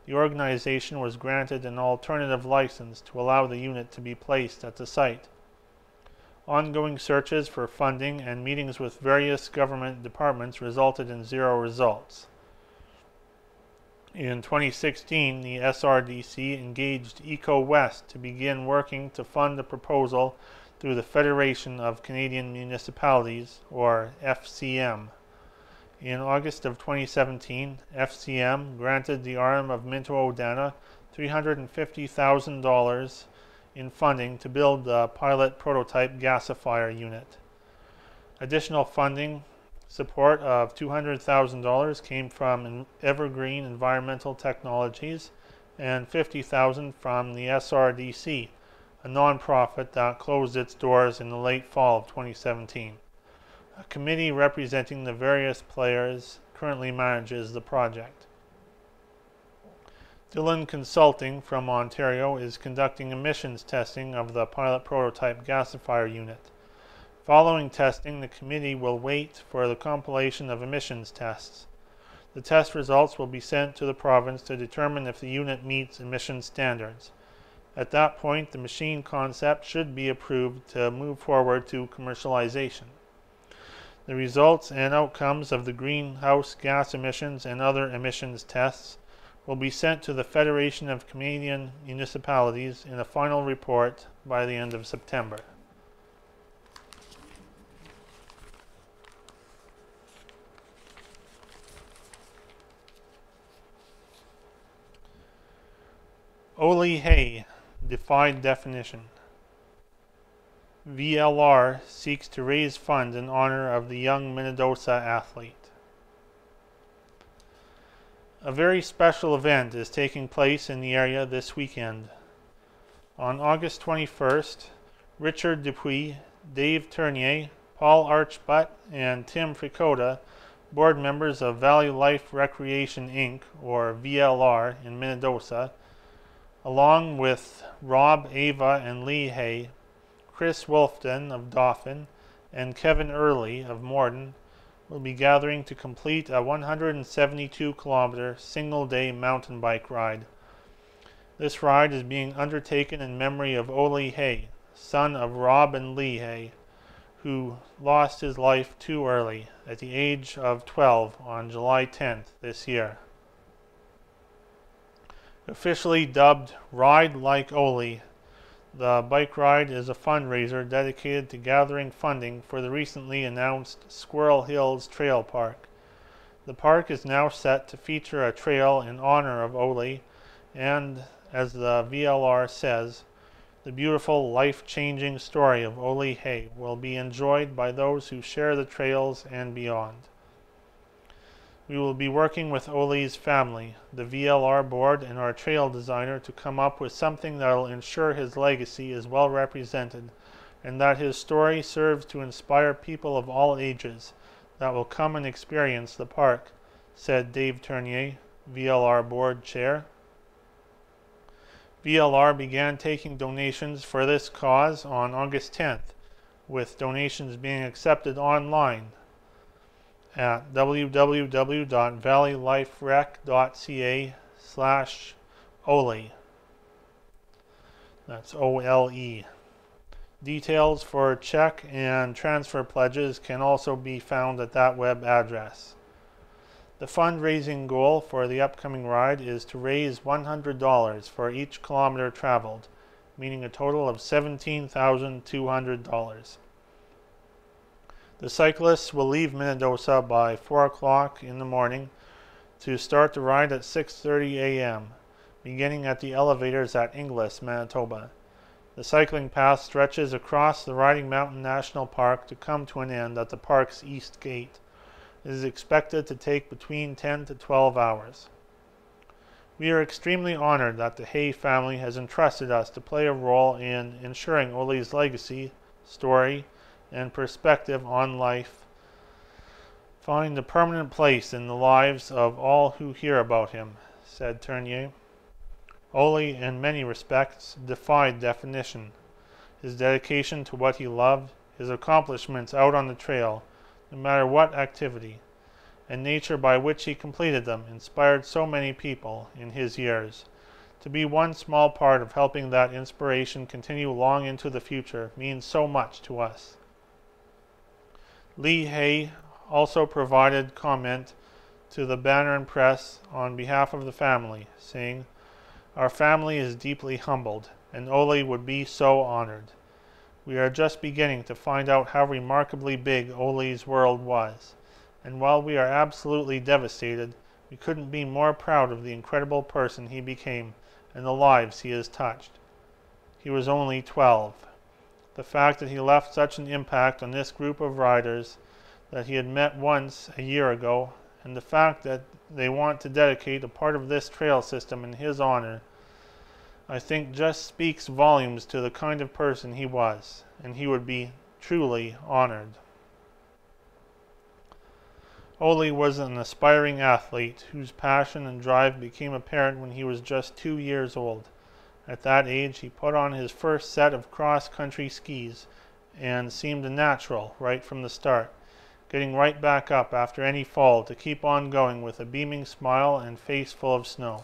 the organization was granted an alternative license to allow the unit to be placed at the site. Ongoing searches for funding and meetings with various government departments resulted in zero results. In 2016, the SRDC engaged Eco West to begin working to fund the proposal through the Federation of Canadian Municipalities, or FCM. In August of 2017, FCM granted the RM of Minto-Odana $350,000 in funding to build the pilot prototype gasifier unit. Additional funding support of $200,000 came from Evergreen Environmental Technologies and $50,000 from the SRDC, a non-profit that closed its doors in the late fall of 2017. A committee representing the various players currently manages the project. Dillon Consulting from Ontario is conducting emissions testing of the pilot prototype gasifier unit. Following testing, the committee will wait for the compilation of emissions tests. The test results will be sent to the province to determine if the unit meets emission standards. At that point, the machine concept should be approved to move forward to commercialization. The results and outcomes of the greenhouse gas emissions and other emissions tests will be sent to the Federation of Canadian Municipalities in a final report by the end of September. Oli Hay defied definition. VLR seeks to raise funds in honor of the young Minnedosa athlete. A very special event is taking place in the area this weekend. On August 21st, Richard Dupuis, Dave Tournier, Paul Archbutt, and Tim Fricota, board members of Valley Life Recreation Inc., or VLR, in Minnedosa, along with Rob, Ava, and Lee Hay, Chris Wolfden of Dauphin, and Kevin Early of Morden, will be gathering to complete a 172-kilometer single-day mountain bike ride. This ride is being undertaken in memory of Oli Hay, son of Rob and Lee Hay, who lost his life too early, at the age of 12, on July 10th this year. Officially dubbed Ride Like Ole, the bike ride is a fundraiser dedicated to gathering funding for the recently announced Squirrel Hills Trail Park. The park is now set to feature a trail in honor of Ole, and, as the VLR says, the beautiful, life-changing story of Ole Hay will be enjoyed by those who share the trails and beyond. We will be working with Ole's family, the VLR board, and our trail designer to come up with something that will ensure his legacy is well represented and that his story serves to inspire people of all ages that will come and experience the park, said Dave Tournier, VLR board chair. VLR began taking donations for this cause on August 10th, with donations being accepted online at www.valleyliferec.ca/Ole. That's OLE. Details for check and transfer pledges can also be found at that web address. The fundraising goal for the upcoming ride is to raise $100 for each kilometer traveled, meaning a total of $17,200. The cyclists will leave Manitoba by 4 o'clock in the morning to start the ride at 6:30 a.m., beginning at the elevators at Inglis, Manitoba. The cycling path stretches across the Riding Mountain National Park to come to an end at the park's east gate. It is expected to take between 10 to 12 hours. We are extremely honored that the Hay family has entrusted us to play a role in ensuring Ole's legacy, story, and perspective on life find a permanent place in the lives of all who hear about him, said Tournier. Ole, in many respects, defied definition. His dedication to what he loved, his accomplishments out on the trail, no matter what activity, and nature by which he completed them inspired so many people in his years. To be one small part of helping that inspiration continue long into the future means so much to us. Lee Hay also provided comment to the Banner and Press on behalf of the family, saying, "Our family is deeply humbled, and Ole would be so honored. We are just beginning to find out how remarkably big Ole's world was, and while we are absolutely devastated, we couldn't be more proud of the incredible person he became and the lives he has touched. He was only 12. The fact that he left such an impact on this group of riders that he had met once a year ago, and the fact that they want to dedicate a part of this trail system in his honor, I think just speaks volumes to the kind of person he was, and he would be truly honored." Ole was an aspiring athlete whose passion and drive became apparent when he was just 2 years old. At that age, he put on his first set of cross-country skis and seemed a natural right from the start, getting right back up after any fall to keep on going with a beaming smile and face full of snow.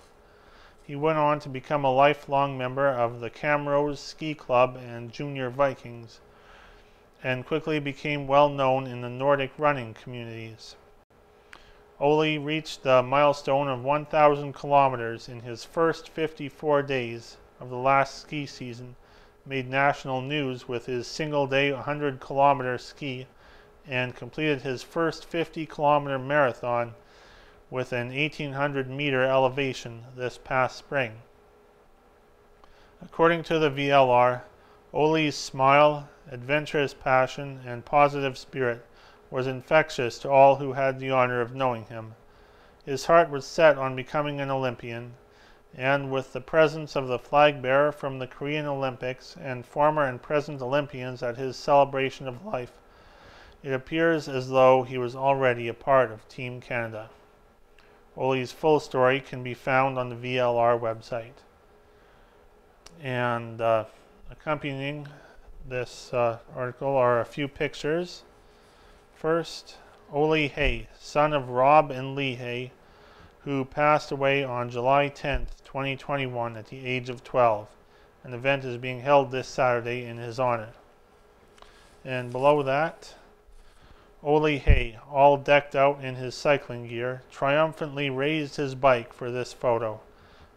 He went on to become a lifelong member of the Camrose Ski Club and Junior Vikings, and quickly became well known in the Nordic running communities. Ole reached the milestone of 1,000 kilometers in his first 54 days of the last ski season, made national news with his single-day 100-kilometer ski, and completed his first 50-kilometer marathon with an 1,800-meter elevation this past spring. According to the VLR, Ole's smile, adventurous passion, and positive spirit was infectious to all who had the honor of knowing him. His heart was set on becoming an Olympian, and with the presence of the flag bearer from the Korean Olympics and former and present Olympians at his celebration of life, it appears as though he was already a part of Team Canada. Ole's full story can be found on the VLR website. And accompanying this article are a few pictures. First, Ole Hay, son of Rob and Lee Hay, who passed away on July 10th, 2021 at the age of 12. An event is being held this Saturday in his honor. And below that, Ole Hay, all decked out in his cycling gear, triumphantly raised his bike for this photo.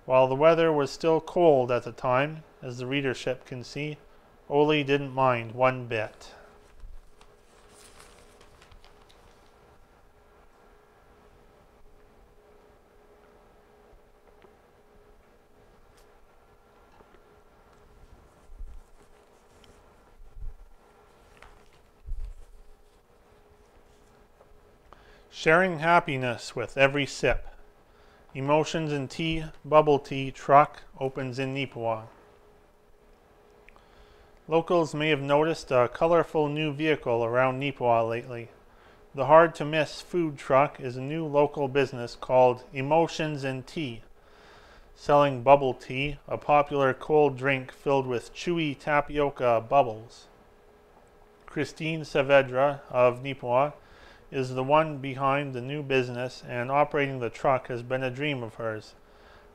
While the weather was still cold at the time, as the readership can see, Ole didn't mind one bit. Sharing happiness with every sip. Emotions and Tea Bubble Tea Truck opens in Neepawa. Locals may have noticed a colorful new vehicle around Neepawa lately. The hard-to-miss food truck is a new local business called Emotions and Tea, selling bubble tea, a popular cold drink filled with chewy tapioca bubbles. Christine Saavedra of Neepawa is the one behind the new business, and operating the truck has been a dream of hers.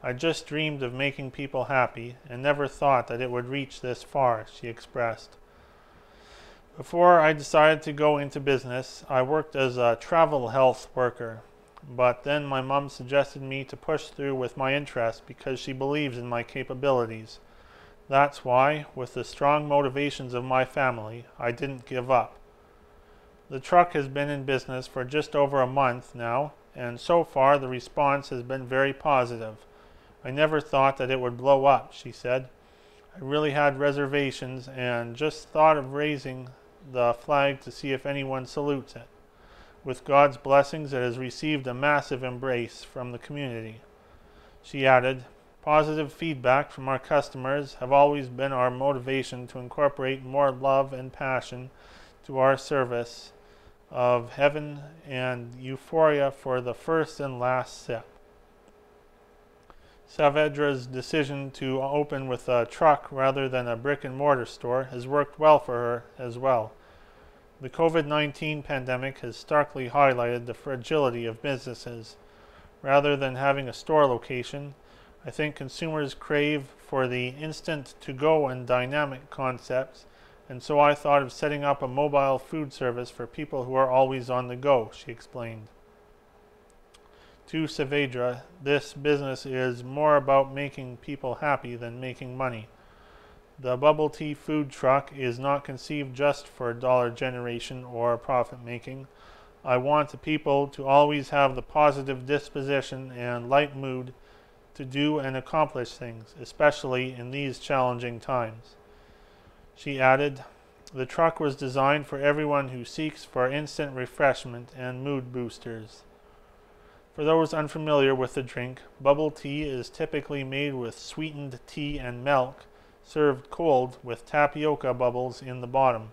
I just dreamed of making people happy and never thought that it would reach this far, she expressed. Before I decided to go into business, I worked as a travel health worker, but then my mom suggested me to push through with my interest because she believes in my capabilities. That's why, with the strong motivations of my family, I didn't give up. The truck has been in business for just over a month now, and so far the response has been very positive. I never thought that it would blow up, she said. I really had reservations and just thought of raising the flag to see if anyone salutes it. With God's blessings, it has received a massive embrace from the community. She added, positive feedback from our customers have always been our motivation to incorporate more love and passion to our service of heaven and euphoria for the first and last sip. Saavedra's decision to open with a truck rather than a brick-and-mortar store has worked well for her as well. The COVID-19 pandemic has starkly highlighted the fragility of businesses. Rather than having a store location, I think consumers crave for the instant to-go and dynamic concepts, and so I thought of setting up a mobile food service for people who are always on the go, she explained. To Saavedra, this business is more about making people happy than making money. The bubble tea food truck is not conceived just for dollar generation or profit making. I want the people to always have the positive disposition and light mood to do and accomplish things, especially in these challenging times. She added, the truck was designed for everyone who seeks for instant refreshment and mood boosters. For those unfamiliar with the drink, bubble tea is typically made with sweetened tea and milk, served cold with tapioca bubbles in the bottom.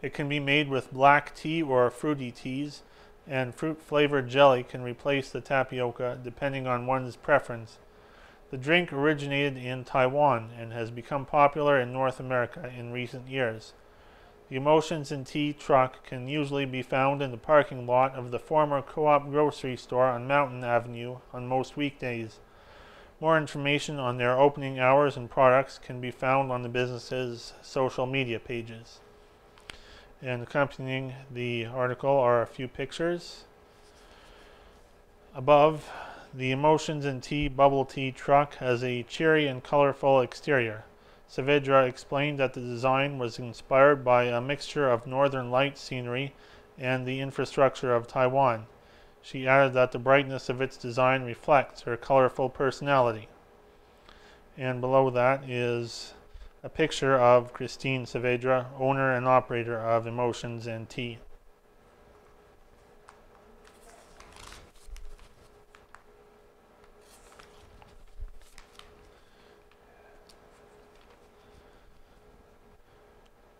It can be made with black tea or fruity teas, and fruit-flavored jelly can replace the tapioca depending on one's preference. The drink originated in Taiwan and has become popular in North America in recent years. The Emotions and Tea truck can usually be found in the parking lot of the former Co-op grocery store on Mountain Avenue on most weekdays. More information on their opening hours and products can be found on the business's social media pages. And accompanying the article are a few pictures. Above, the Emotions and Tea bubble tea truck has a cheery and colorful exterior. Saavedra explained that the design was inspired by a mixture of northern light scenery and the infrastructure of Taiwan. She added that the brightness of its design reflects her colorful personality. And below that is a picture of Christine Saavedra, owner and operator of Emotions and Tea.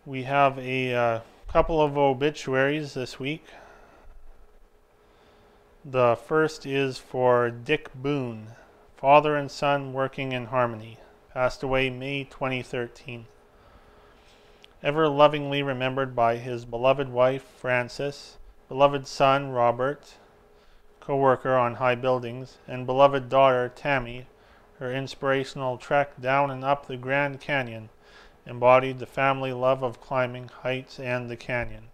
We have a couple of obituaries this week. The first is for Dick Boone, father and son working in harmony, passed away May 2013. Ever lovingly remembered by his beloved wife, Frances, beloved son, Robert, co-worker on high buildings, and beloved daughter, Tammy, her inspirational trek down and up the Grand Canyon embodied the family love of climbing heights and the canyon.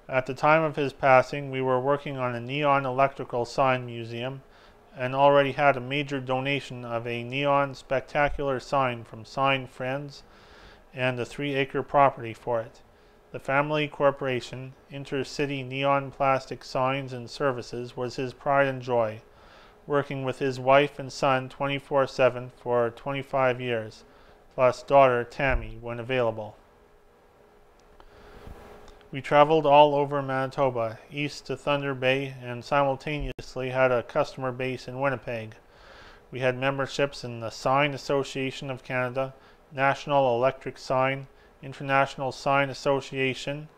At the time of his passing, we were working on a neon electrical sign museum, and already had a major donation of a neon spectacular sign from Sign Friends and a 3-acre property for it. The family corporation, Intercity Neon Plastic Signs and Services, was his pride and joy, working with his wife and son 24/7 for 25 years, plus daughter Tammy when available. We traveled all over Manitoba, east to Thunder Bay, and simultaneously had a customer base in Winnipeg. We had memberships in the Sign Association of Canada, National Electric Sign, International Sign Association,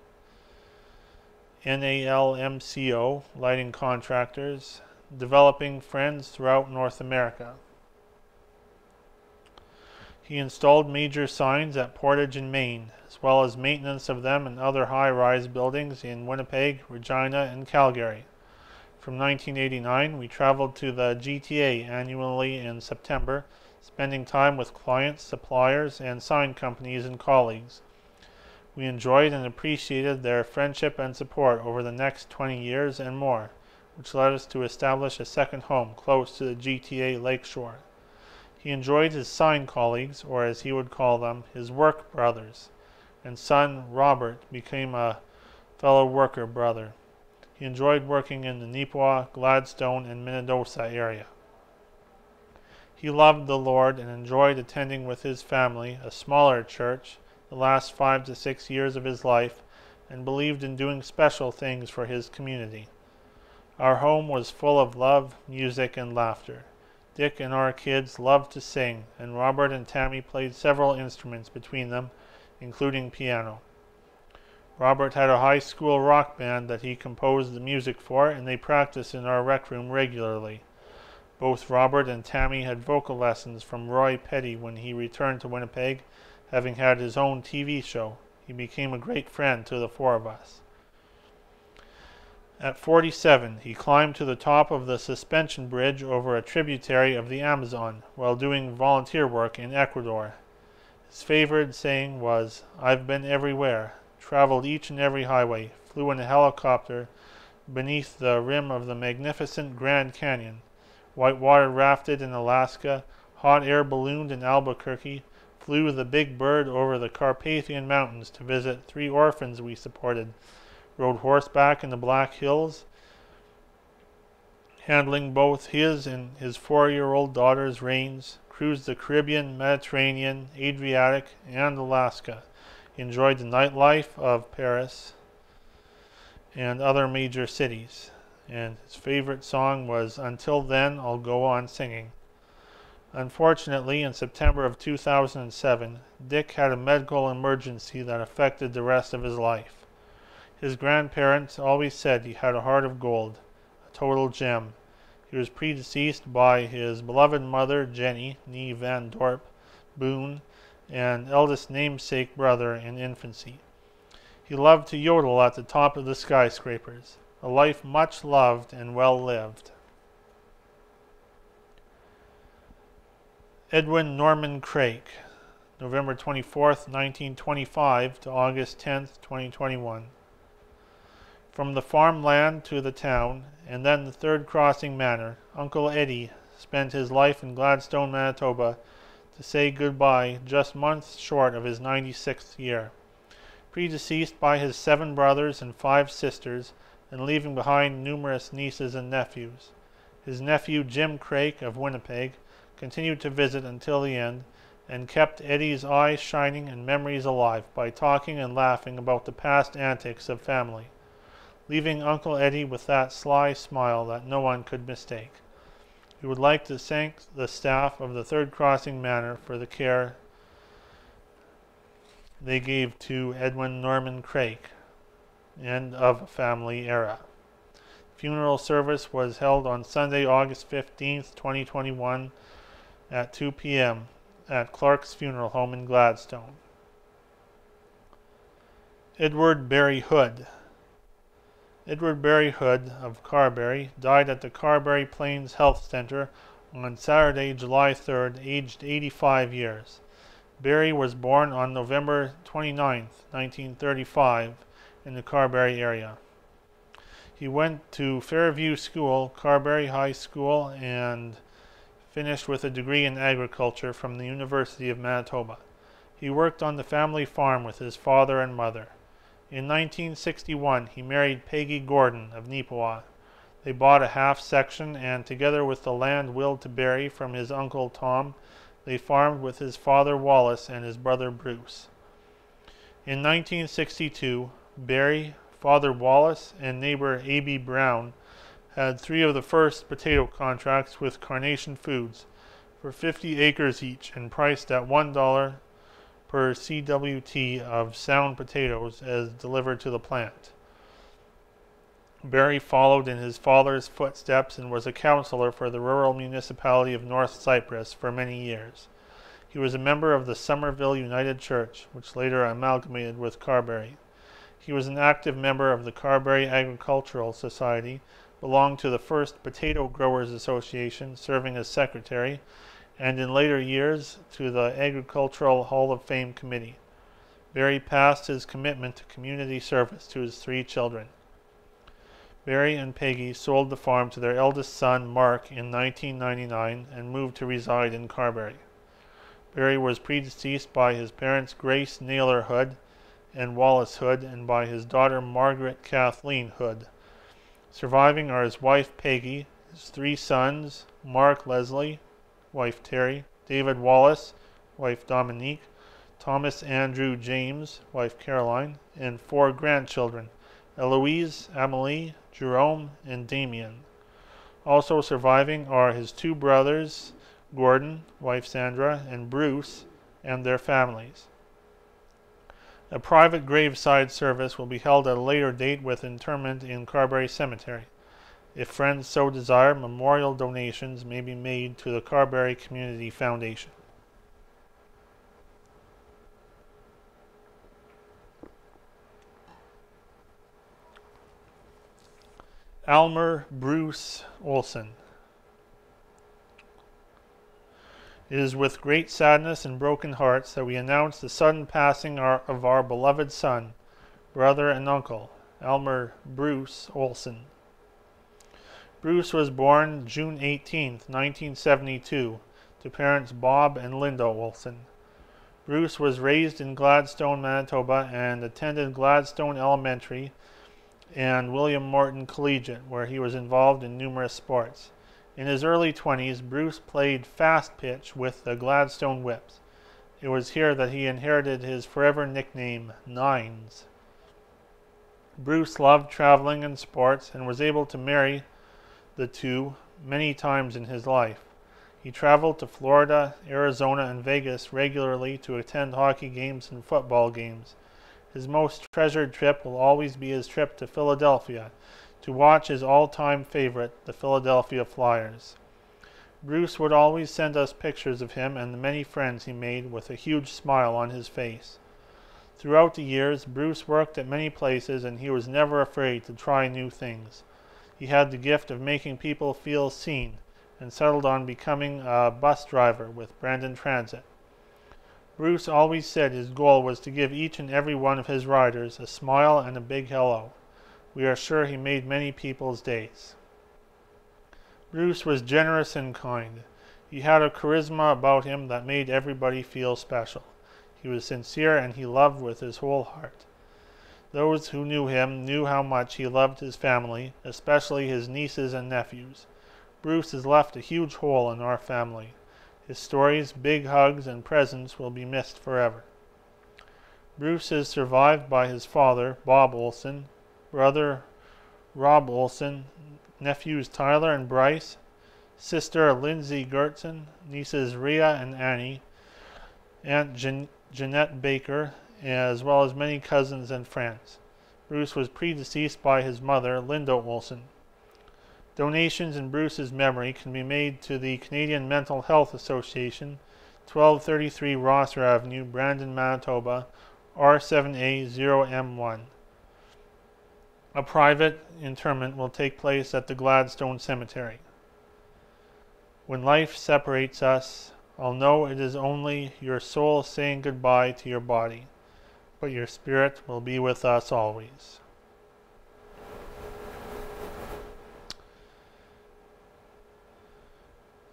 NALMCO, lighting contractors, developing friends throughout North America. He installed major signs at Portage in Maine, as well as maintenance of them in other high-rise buildings in Winnipeg, Regina, and Calgary. From 1989, we traveled to the GTA annually in September, spending time with clients, suppliers, and sign companies and colleagues. We enjoyed and appreciated their friendship and support over the next 20 years and more, which led us to establish a second home close to the GTA lakeshore. He enjoyed his sign colleagues, or as he would call them, his work brothers, and son Robert became a fellow worker brother. He enjoyed working in the Neepawa, Gladstone, and Manitoba area. He loved the Lord and enjoyed attending with his family a smaller church the last 5 to 6 years of his life, and believed in doing special things for his community. Our home was full of love, music, and laughter. Dick and our kids loved to sing, and Robert and Tammy played several instruments between them, including piano. Robert had a high school rock band that he composed the music for, and they practiced in our rec room regularly. Both Robert and Tammy had vocal lessons from Roy Petty when he returned to Winnipeg, having had his own TV show. He became a great friend to the four of us. At 47, he climbed to the top of the suspension bridge over a tributary of the Amazon while doing volunteer work in Ecuador. His favorite saying was, "I've been everywhere, traveled each and every highway, flew in a helicopter beneath the rim of the magnificent Grand Canyon, whitewater rafted in Alaska, hot air ballooned in Albuquerque, flew the Big Bird over the Carpathian Mountains to visit 3 orphans we supported, rode horseback in the Black Hills, handling both his and his 4-year-old daughter's reins, cruised the Caribbean, Mediterranean, Adriatic, and Alaska, enjoyed the nightlife of Paris and other major cities." And his favorite song was "Until Then I'll Go On Singing." Unfortunately, in September of 2007, Dick had a medical emergency that affected the rest of his life. His grandparents always said he had a heart of gold, a total gem. He was predeceased by his beloved mother, Jenny, née Van Dorp, Boone, and eldest namesake brother in infancy. He loved to yodel at the top of the skyscrapers, a life much loved and well lived. Edwin Norman Craik, November 24th, 1925 to August 10th, 2021. From the farmland to the town, and then the Third Crossing Manor, Uncle Eddie spent his life in Gladstone, Manitoba, to say goodbye just months short of his 96th year. Predeceased by his 7 brothers and 5 sisters, and leaving behind numerous nieces and nephews. His nephew Jim Craik of Winnipeg continued to visit until the end, and kept Eddie's eyes shining and memories alive by talking and laughing about the past antics of family, leaving Uncle Eddie with that sly smile that no one could mistake. He would like to thank the staff of the Third Crossing Manor for the care they gave to Edwin Norman Craik, and of a family era. Funeral service was held on Sunday, August 15th, 2021 at 2 p.m. at Clark's Funeral Home in Gladstone. Edward Barry Hood. Edward Barry Hood of Carberry died at the Carberry Plains Health Center on Saturday, July 3rd, aged 85 years. Barry was born on November 29th, 1935, in the Carberry area. He went to Fairview School, Carberry High School, and finished with a degree in agriculture from the University of Manitoba. He worked on the family farm with his father and mother. In 1961, he married Peggy Gordon of Neepawa. They bought a half section, and together with the land willed to Barry from his uncle Tom, they farmed with his father Wallace and his brother Bruce. In 1962, Barry, Father Wallace, and neighbor A.B. Brown had 3 of the first potato contracts with Carnation Foods for 50 acres each and priced at $1 per CWT of sound potatoes as delivered to the plant. Barry followed in his father's footsteps and was a councillor for the rural municipality of North Cyprus for many years. He was a member of the Somerville United Church, which later amalgamated with Carberry. He was an active member of the Carberry Agricultural Society, belonged to the first Potato Growers Association, serving as secretary, and in later years to the Agricultural Hall of Fame Committee. Barry passed his commitment to community service to his 3 children. Barry and Peggy sold the farm to their eldest son, Mark, in 1999 and moved to reside in Carberry. Barry was predeceased by his parents Grace Naylor Hood and Wallace Hood and by his daughter Margaret Kathleen Hood. Surviving are his wife Peggy, his 3 sons, Mark Leslie, wife Terry, David Wallace, wife Dominique, Thomas Andrew James, wife Caroline, and 4 grandchildren, Eloise, Amelie, Jerome, and Damien. Also surviving are his 2 brothers, Gordon, wife Sandra, and Bruce, and their families. A private graveside service will be held at a later date with interment in Carberry Cemetery. If friends so desire, memorial donations may be made to the Carberry Community Foundation. Almer Bruce Olson. It is with great sadness and broken hearts that we announce the sudden passing of our beloved son, brother and uncle, Almer Bruce Olson. Bruce was born June 18, 1972, to parents Bob and Linda Olson. Bruce was raised in Gladstone, Manitoba, and attended Gladstone Elementary and William Morton Collegiate, where he was involved in numerous sports. In his early 20s, Bruce played fast pitch with the Gladstone Whips. It was here that he inherited his forever nickname, Nines. Bruce loved traveling and sports and was able to marry the 2 many times in his life. He traveled to Florida, Arizona, and Vegas regularly to attend hockey games and football games. His most treasured trip will always be his trip to Philadelphia to watch his all-time favorite, the Philadelphia Flyers. Bruce would always send us pictures of him and the many friends he made with a huge smile on his face. Throughout the years, Bruce worked at many places and he was never afraid to try new things. He had the gift of making people feel seen and settled on becoming a bus driver with Brandon Transit. Bruce always said his goal was to give each and every one of his riders a smile and a big hello. We are sure he made many people's days. Bruce was generous and kind. He had a charisma about him that made everybody feel special. He was sincere and he loved with his whole heart. Those who knew him knew how much he loved his family, especially his nieces and nephews. Bruce has left a huge hole in our family. His stories, big hugs, and presents will be missed forever. Bruce is survived by his father, Bob Olson, brother Rob Olson, nephews Tyler and Bryce, sister Lindsay Gertson, nieces Rhea and Annie, Aunt Jeanette Baker, as well as many cousins and friends. Bruce was predeceased by his mother, Linda Olson. Donations in Bruce's memory can be made to the Canadian Mental Health Association, 1233 Rosser Avenue, Brandon, Manitoba, R7A0M1. A private interment will take place at the Gladstone Cemetery. When life separates us, I'll know it is only your soul saying goodbye to your body, but your spirit will be with us always.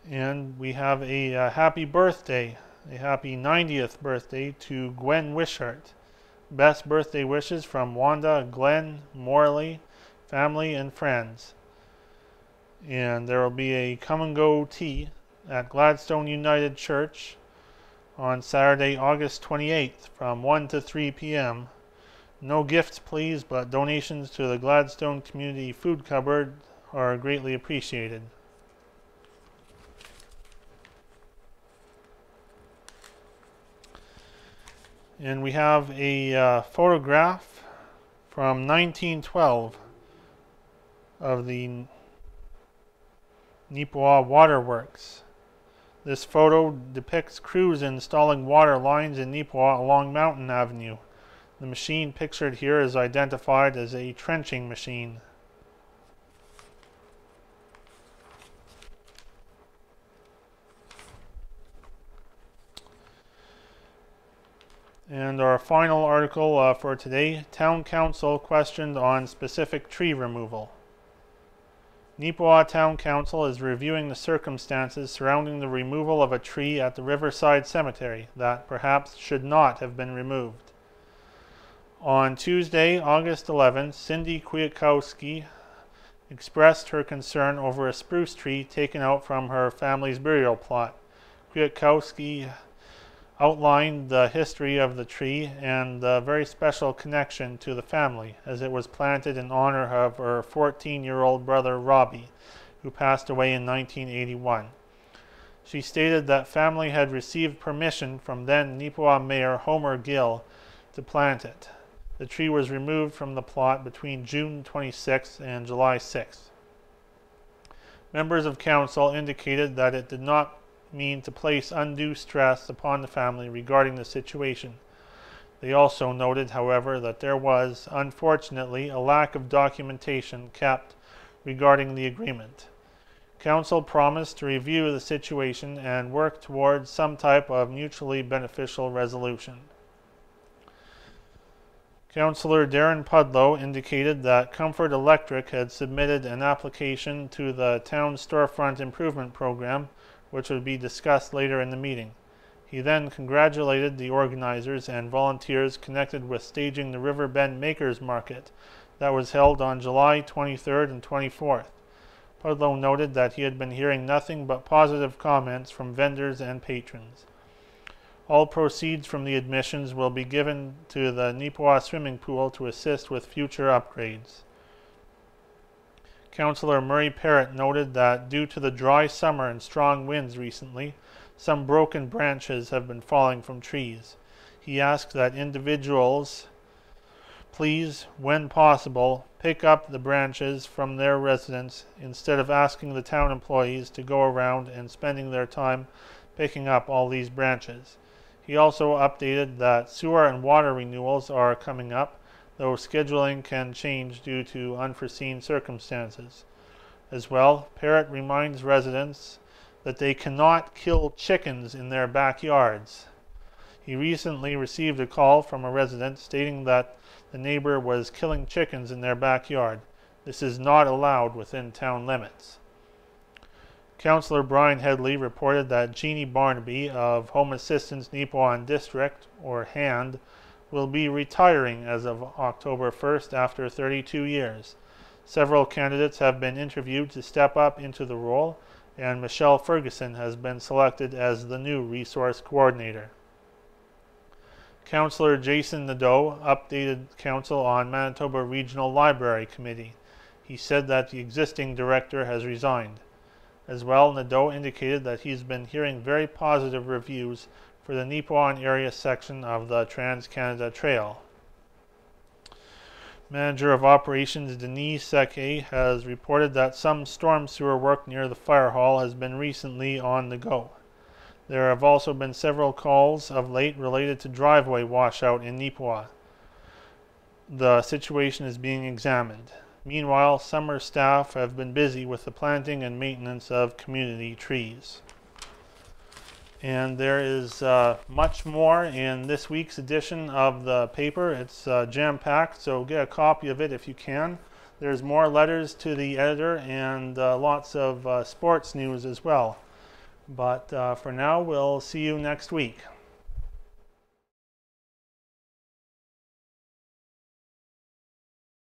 And we have a happy birthday, a happy 90th birthday to Gwen Wishart. Best birthday wishes from Wanda, Glenn, Morley, family, and friends. And there will be a come and go tea at Gladstone United Church on Saturday, August 28th from 1 to 3 p.m. No gifts, please, but donations to the Gladstone Community Food Cupboard are greatly appreciated. And we have a photograph from 1912 of the Neepawa Waterworks. This photo depicts crews installing water lines in Neepawa along Mountain Avenue. The machine pictured here is identified as a trenching machine. And our final article for today, Town Council questioned on specific tree removal. Neepawa Town Council is reviewing the circumstances surrounding the removal of a tree at the Riverside Cemetery that perhaps should not have been removed. On Tuesday, August 11th, Cindy Kwiatkowski expressed her concern over a spruce tree taken out from her family's burial plot. Kwiatkowski outlined the history of the tree and the very special connection to the family, as it was planted in honor of her 14-year-old brother Robbie, who passed away in 1981. She stated that family had received permission from then Neepawa Mayor Homer Gill to plant it. The tree was removed from the plot between June 26th and July 6th. Members of council indicated that it did not mean to place undue stress upon the family regarding the situation. They also noted, however, that there was, unfortunately, a lack of documentation kept regarding the agreement. Council promised to review the situation and work towards some type of mutually beneficial resolution. Councillor Darren Pudlow indicated that Comfort Electric had submitted an application to the town storefront improvement program, which would be discussed later in the meeting. He then congratulated the organizers and volunteers connected with staging the Riverbend Makers Market that was held on July 23rd and 24th. Pudlow noted that he had been hearing nothing but positive comments from vendors and patrons. All proceeds from the admissions will be given to the Neepawa swimming pool to assist with future upgrades. Councillor Murray Parrott noted that due to the dry summer and strong winds recently, some broken branches have been falling from trees. He asked that individuals please, when possible, pick up the branches from their residents instead of asking the town employees to go around and spending their time picking up all these branches. He also updated that sewer and water renewals are coming up, though scheduling can change due to unforeseen circumstances. As well, Parrott reminds residents that they cannot kill chickens in their backyards. He recently received a call from a resident stating that the neighbor was killing chickens in their backyard. This is not allowed within town limits. Councillor Brian Headley reported that Jeannie Barnaby of Home Assistance Neepawa District, or HAND, will be retiring as of October 1st after 32 years. Several candidates have been interviewed to step up into the role, and Michelle Ferguson has been selected as the new resource coordinator. Councillor Jason Nadeau updated council on Manitoba Regional Library Committee. He said that the existing director has resigned. As well, Nadeau indicated that he's been hearing very positive reviews for the Neepawa area section of the Trans-Canada Trail. Manager of Operations Denise Seke has reported that some storm sewer work near the fire hall has been recently on the go. There have also been several calls of late related to driveway washout in Neepawa. The situation is being examined. Meanwhile, summer staff have been busy with the planting and maintenance of community trees. And there is much more in this week's edition of the paper. It's jam-packed, so get a copy of it if you can. There's more letters to the editor and lots of sports news as well. But for now, we'll see you next week.